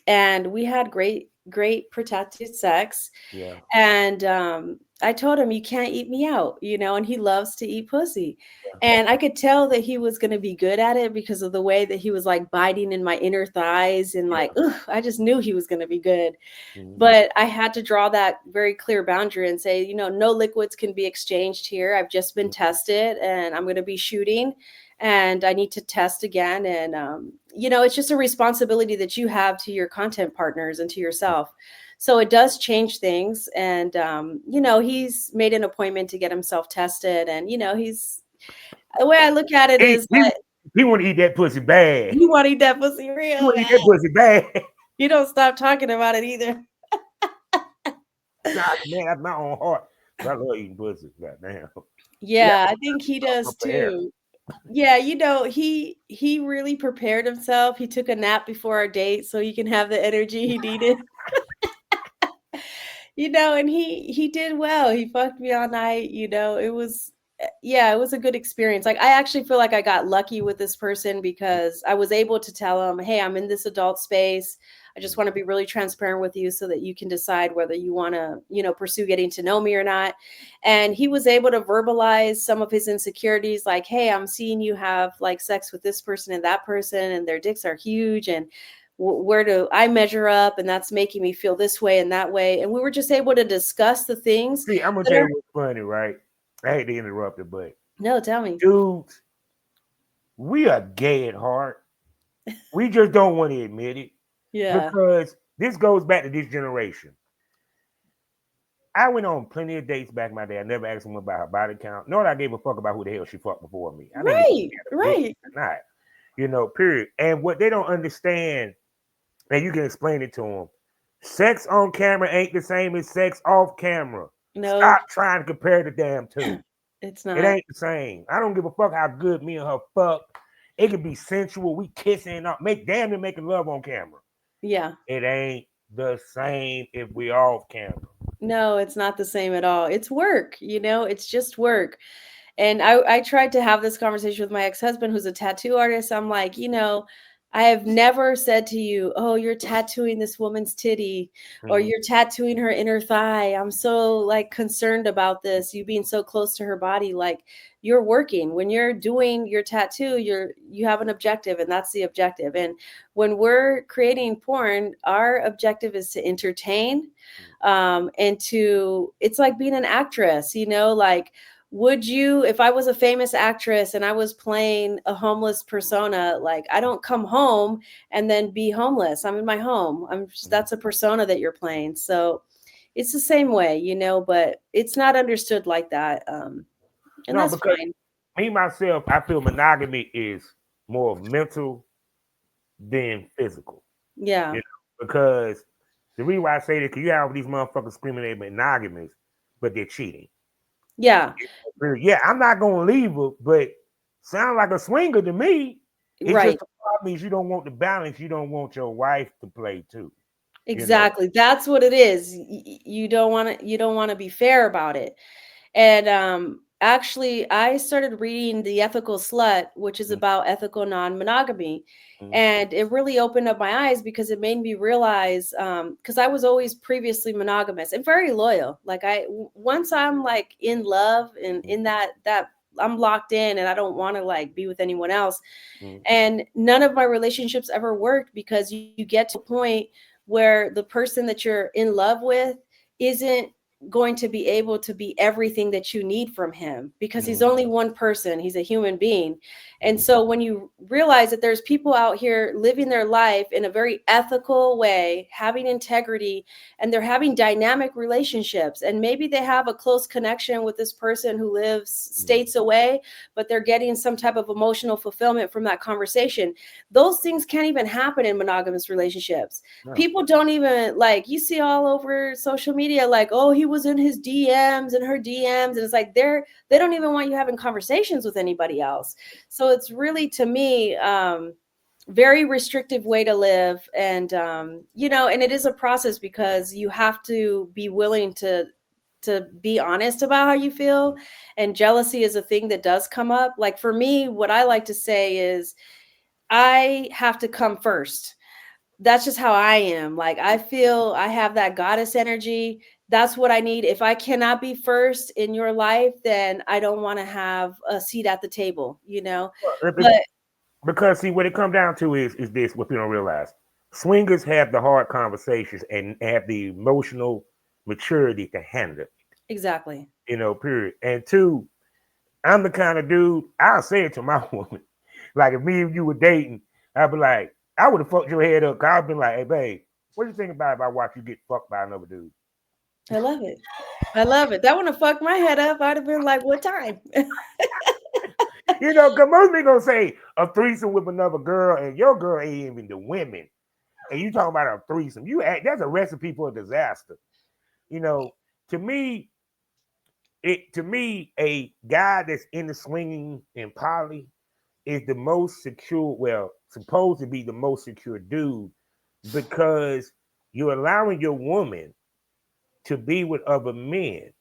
and we had great great protected sex. Yeah. And I told him, you can't eat me out, and he loves to eat pussy. And I could tell that he was going to be good at it because of the way that he was like biting in my inner thighs and like, Yeah. ugh, I just knew he was going to be good. Mhm. But I had to draw that very clear boundary and say, no liquids can be exchanged here. I've just been tested and I'm going to be shooting and I need to test again. And, it's just a responsibility that you have to your content partners and to yourself. So it does change things. And, he's made an appointment to get himself tested. And, the way I look at it He, is he, that he want to eat that pussy bad. you want to eat that pussy He real want to eat bad. that pussy bad. You don't stop talking about it either. God, man, that's my own heart. I love eating pussy. Goddamn. Yeah, Yeah, I think he I'm does prepared. too. Yeah, he really prepared himself. He took a nap before our date so he can have the energy he needed. And he did well. He fucked me all night, it was yeah, it was a good experience. Like I actually feel like I got lucky with this person because I was able to tell him, "Hey, I'm in this adult space. I just want to be really transparent with you so that you can decide whether you want to, pursue getting to know me or not." And he was able to verbalize some of his insecurities like, "Hey, I'm seeing you have like sex with this person and that person and their dicks are huge and where do I measure up, and that's making me feel this way and that way." And we were just able to discuss the things See, I'm gonna that tell are you what's funny, right? I hate to interrupt it, but no, tell me. dudes, we are gay at heart. We just don't want to admit it Yeah. because this goes back to this generation. I went on plenty of dates back in my day. I never asked someone about her body count, nor did I gave a fuck about who the hell she fucked before me. I didn't give a fuck Right, if she had a dick right. or not, period. And what they don't understand, and you can explain it to them, sex on camera ain't the same as sex off camera. No, Stop trying to compare the damn two. it's It not. ain't the same. I don't give a fuck how good me and her fuck. It could be sensual. We kissing up, make damn near making love on camera. Yeah. It ain't the same if we off camera. No, it's not the same at all. It's work, it's just work. And I tried to have this conversation with my ex-husband, who's a tattoo artist. I'm like, I have never said to you, "Oh, you're tattooing this woman's titty or Mhm. you're tattooing her inner thigh. I'm so like concerned about this, you being so close to her body." Like you're working. When you're doing your tattoo, you have an objective and that's the objective. And when we're creating porn, our objective is to entertain and to it's like being an actress, like would you, if I was a famous actress and I was playing a homeless persona, like I don't come home and then be homeless. I'm in my home. That's a persona that you're playing. So it's the same way, but it's not understood like that. And No, that's because fine. me myself, I feel monogamy is more of mental than physical. Yeah. You know, because the reason why I say that, because you have these motherfuckers screaming they're monogamous, but they're cheating. Yeah. Yeah, I'm not gonna leave her, but sound like a swinger to me. It's just Right. the problem is you don't want the balance. You don't want your wife to play too. You know. Exactly. That's what it is. You don't want to be fair about it. And actually, I started reading The Ethical Slut, which is about ethical non-monogamy. Mm-hmm. And it really opened up my eyes because it made me realize, because I was always previously monogamous and very loyal. Like once I'm like in love and in that I'm locked in and I don't want to like be with anyone else. Mm-hmm. And none of my relationships ever worked because you get to a point where the person that you're in love with isn't going to be able to be everything that you need from him because he's only one person. He's a human being. And so when you realize that there's people out here living their life in a very ethical way, having integrity, and they're having dynamic relationships, and maybe they have a close connection with this person who lives states away, but they're getting some type of emotional fulfillment from that conversation. Those things can't even happen in monogamous relationships. No. People don't even like, you see all over social media like, oh, he was in his DMs and her DMs, and it's like they don't even want you having conversations with anybody else. So it's really, to me, very restrictive way to live. And and it is a process because you have to be willing to be honest about how you feel. And jealousy is a thing that does come up. Like for me, what I like to say is I have to come first. that's just how I am. Like I feel I have that goddess energy. That's what I need. If I cannot be first in your life, then I don't want to have a seat at the table, you know. But Because see, what it comes down to is this: what people don't realize, swingers have the hard conversations and have the emotional maturity to handle it. exactly. Period. And two, I'm the kind of dude I'll say it to my woman. Like if me and you were dating, I'd be like, I would have fucked your head up. Cause I'd be like, hey babe, what do you think about if I watch you get fucked by another dude? I love it. I love it. That would have fucked my head up. I'd have been like, what time? Cause most people gonna say a threesome with another girl, and your girl ain't even the women. And you talking about a threesome. That's a recipe for a disaster. You know, to me, a guy that's in the swinging and poly is the most secure, well, supposed to be the most secure dude because you're allowing your woman to be with other men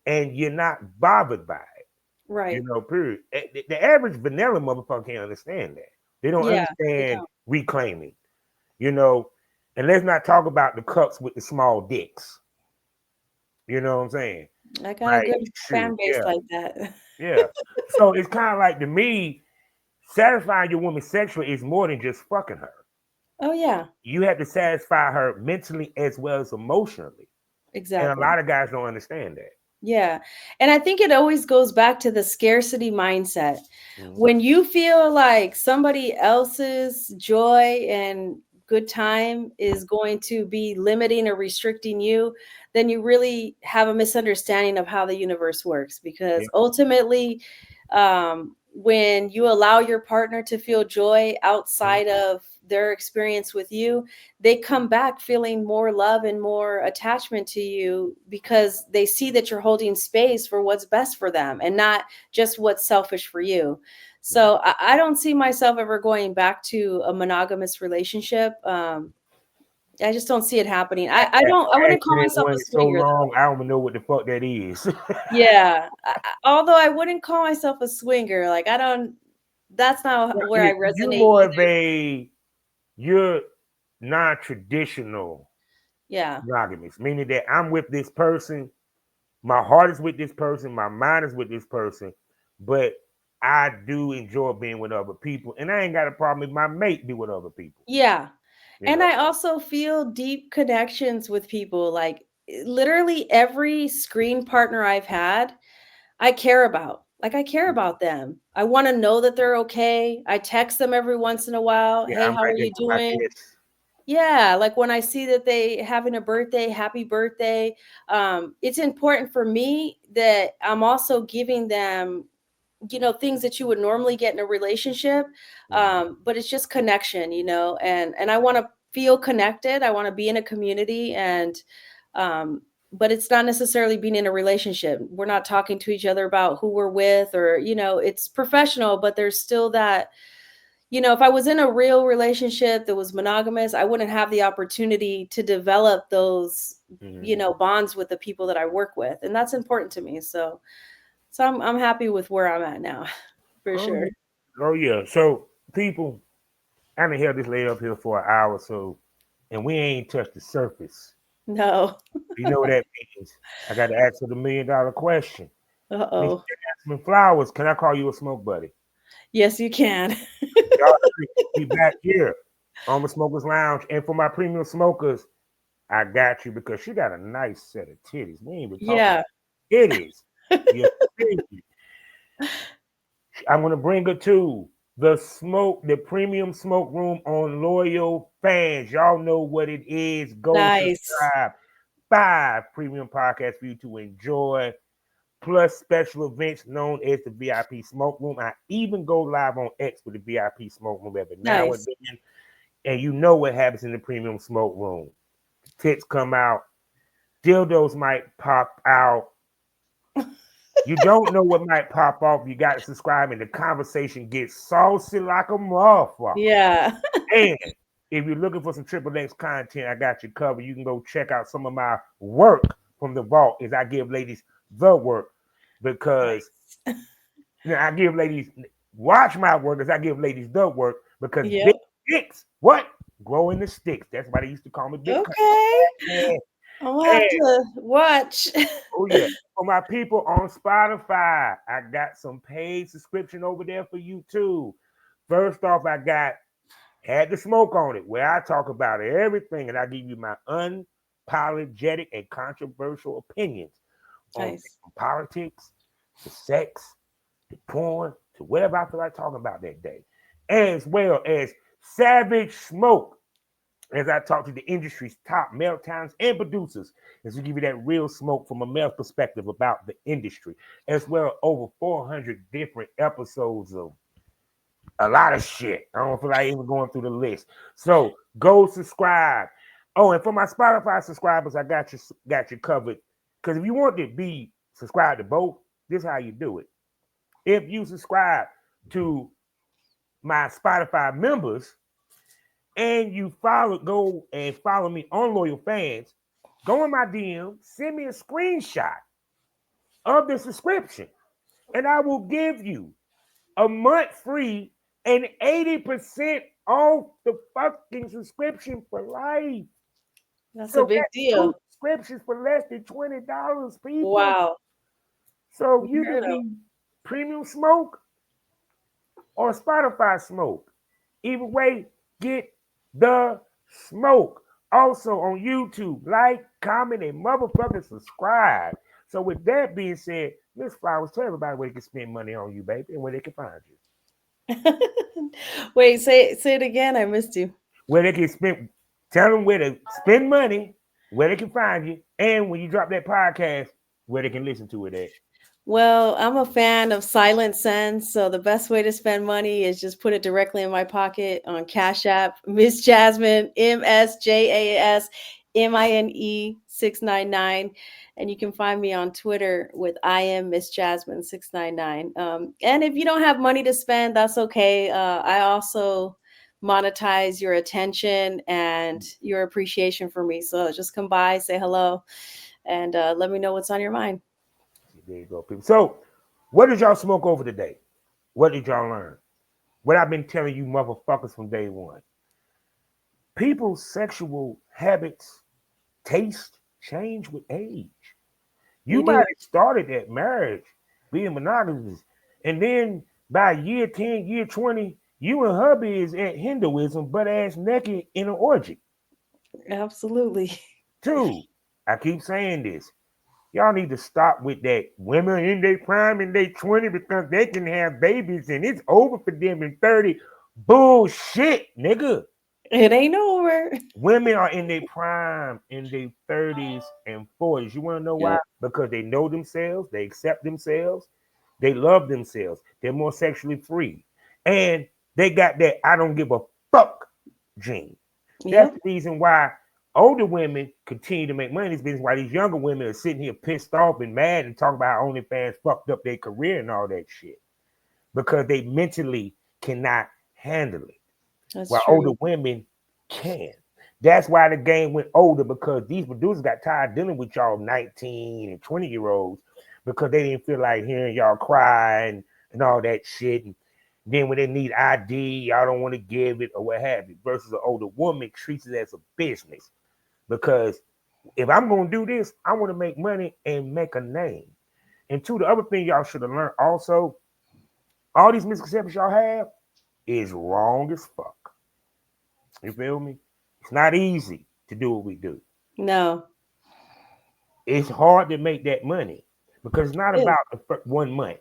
and you're not bothered by it, Right. period. The average vanilla motherfucker can't understand that. They don't Yeah, they understand don't. reclaiming, you know, and let's not talk about the cups with the small dicks. You know what I'm saying? I got a Like, good shoot, fan base yeah, like that. yeah. So it's kind of like to me, satisfying your woman sexually is more than just fucking her. Oh yeah, You have to satisfy her mentally as well as emotionally. And a exactly. lot of guys don't understand that. Yeah. And I think it always goes back to the scarcity mindset. Mhm. When you feel like somebody else's joy and good time is going to be limiting or restricting you, then you really have a misunderstanding of how the universe works. Yeah. Because ultimately, when you allow your partner to feel joy Mhm. outside of their experience with you, they come back feeling more love and more attachment to you because they see that you're holding space for what's best for them and not just what's selfish for you. Mhm. So I don't see myself ever going back to a monogamous relationship. I just don't see it happening. I don't. I I wouldn't actually call been in myself a one so swinger long, though. I don't even know what the fuck that is. Yeah. Although I wouldn't call myself a swinger. Like I don't. That's not where I You resonate more of either. you're non-traditional Yeah. monogamous, meaning that I'm with this person, my heart is with this person, my mind is with this person, but I do enjoy being with other people, and I ain't got a problem if my mate be with other people. Yeah. You And know, I also feel deep connections with people. Like literally every screen partner I've had, I care about. Like I care about them. I want to know that they're okay. I text them every once in a while. yeah, Hey, I'm how right are there you for my doing? best. Yeah, like when I see that they having a birthday, happy birthday. It's important for me that I'm also giving them, things that you would normally get in a relationship. Mhm. But it's just connection, and I want to feel connected. I want to be in a community, and um but it's not necessarily being in a relationship. We're not talking to each other about who we're with, or it's professional, but there's still that. If I was in a real relationship that was monogamous, I wouldn't have the opportunity to develop those, Mhm. bonds with the people that I work with, and that's important to me. So I'm happy with where I'm at now, for Oh sure. yeah, oh yeah. So people, I done held this lady up here for an hour, so and we ain't touched the surface. No. You know what that means? I got to ask her the $1 million question. Miss Uh-oh. Jasmine Flowers, can I call you a smoke buddy? Yes, you can. Y'all be back here on the Smokers Lounge. And for my premium smokers, I got you because she got a nice set of titties. We ain't even talking Yeah. about titties. Yeah, I'm gonna bring her to the premium smoke room on Loyal Fans. Y'all know what it is. Go Nice. subscribe. 5 premium podcasts for you to enjoy, plus special events known as the VIP Smoke Room. I even go live on X with the VIP Smoke Room every now and Nice. then. And you know what happens in the premium smoke room. Tits come out, dildos might pop out. You don't know what might pop off. You got to subscribe, and the conversation gets saucy like a motherfucker. Yeah. And if you're looking for some Triple X content, I got you covered. You can go check out some of my work from the vault as I give ladies the work because Nice. I give ladies watch my work as I give ladies the work because big Yep. dicks. What? growing the sticks. That's why they used to call me Big Country. Okay. Yeah. I'm gonna have And to watch. oh yeah, for my people on Spotify, I got some paid subscription over there for you too. First off, I got Had the Smoke on it, where I talk about everything and I give you my unapologetic and controversial opinions on Nice. from politics to sex to porn to whatever I feel like talking about that day, as well as Savage Smoke, as I talk to the industry's top male talents and producers, as we give you that real smoke from a male perspective about the industry, as well as over 400 different episodes of a lot of shit. I don't feel like even going through the list. So go subscribe. Oh, and for my Spotify subscribers, I got you covered. Because if you want to be subscribed to both, this is how you do it. If you subscribe to my Spotify members and you go and follow me on Loyal Fans, go in my DM, send me a screenshot of the subscription, and I will give you a month free and 80% off the fucking subscription for life. That's a So big that's two deal. subscriptions for less than $20, people. Wow. So you Unheard can of. be premium smoke or Spotify smoke. Either way, get the smoke. Also on YouTube, like, comment, and motherfucking subscribe. So with that being said, Miss Flowers, tell everybody where they can spend money on you, baby, and where they can find you. Wait, say it again. I missed you. Where they can spend, tell them where to spend money, where they can find you, and when you drop that podcast, where they can listen to it at. Well, I'm a fan of Silent Send, so the best way to spend money is just put it directly in my pocket on Cash App, Miss Jasmine, MSJASMINE 699, and you can find me on Twitter with I am Miss Jasmine 699. And if you don't have money to spend, that's okay. I also monetize your attention and your appreciation for me. So just come by, say hello, and let me know what's on your mind. There you go, people. So, what did y'all smoke over today? What did y'all learn? What I've been telling you motherfuckers from day one. People's sexual habits, taste change with age. You They might do. have started that marriage being monogamous, and then by year 10, year 20, you and hubby is at Hinduism, butt ass naked in an orgy. Absolutely. Two, I keep saying this. Y'all need to stop with that women in their prime in their 20 because they can have babies and it's over for them in 30. Bullshit, nigga. It ain't over. Women are in their prime in their 30s and 40s. You want to know why? Yep. Because they know themselves, they accept themselves, they love themselves, they're more sexually free, and they got that I don't give a fuck gene. That's Yep. the reason why older women continue to make money. It's been why these younger women are sitting here pissed off and mad and talking about how OnlyFans fucked up their career and all that shit because they mentally cannot handle it, That's while older true. women can. That's why the game went older because these producers got tired dealing with y'all 19 and 20-year-olds because they didn't feel like hearing y'all cry and all that shit. And then when they need ID, y'all don't want to give it or what have you. Versus an older woman treats it as a business. Because if I'm going to do this, I want to make money and make a name. And two, the other thing y'all should have learned also, all these misconceptions y'all have is wrong as fuck. You feel me? It's not easy to do what we do. No. It's hard to make that money because it's not It is. about the 1 month.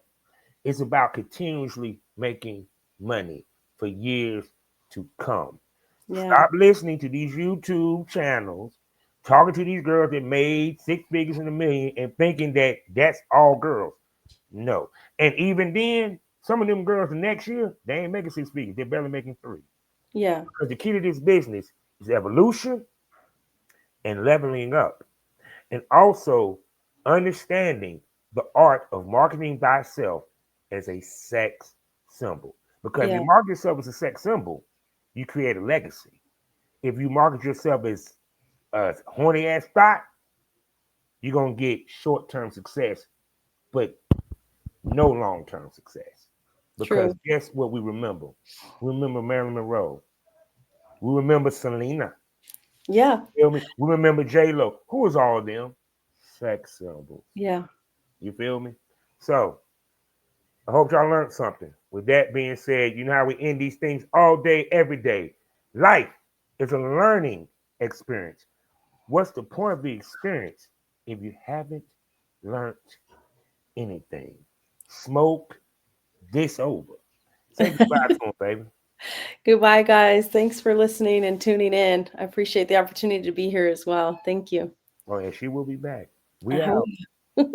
It's about continuously making money for years to come. Yeah. Stop listening to these YouTube channels, talking to these girls that made six figures in a million and thinking that that's all girls. No. And even then, some of them girls the next year, they ain't making six figures. They're barely making three. Yeah. Because the key to this business is evolution and leveling up. And also understanding the art of marketing thyself as a sex symbol. Because if Yeah. you market yourself as a sex symbol, you create a legacy. If you market yourself as a horny ass thought, you're gonna get short-term success, but no long-term success. Because True. guess what we remember? We remember Marilyn Monroe. We remember Selena. Yeah. Feel me? We remember J-Lo. Who was all of them? Sex symbols. Yeah. You feel me? So I hope y'all learned something. With that being said, you know how we end these things all day, every day. Life is a learning experience. What's the point of the experience if you haven't learned anything? Smoke this over. Say goodbye to them, baby. Goodbye, guys. Thanks for listening and tuning in. I appreciate the opportunity to be here as well. Thank you. Oh, and she will be back. I We out. hope.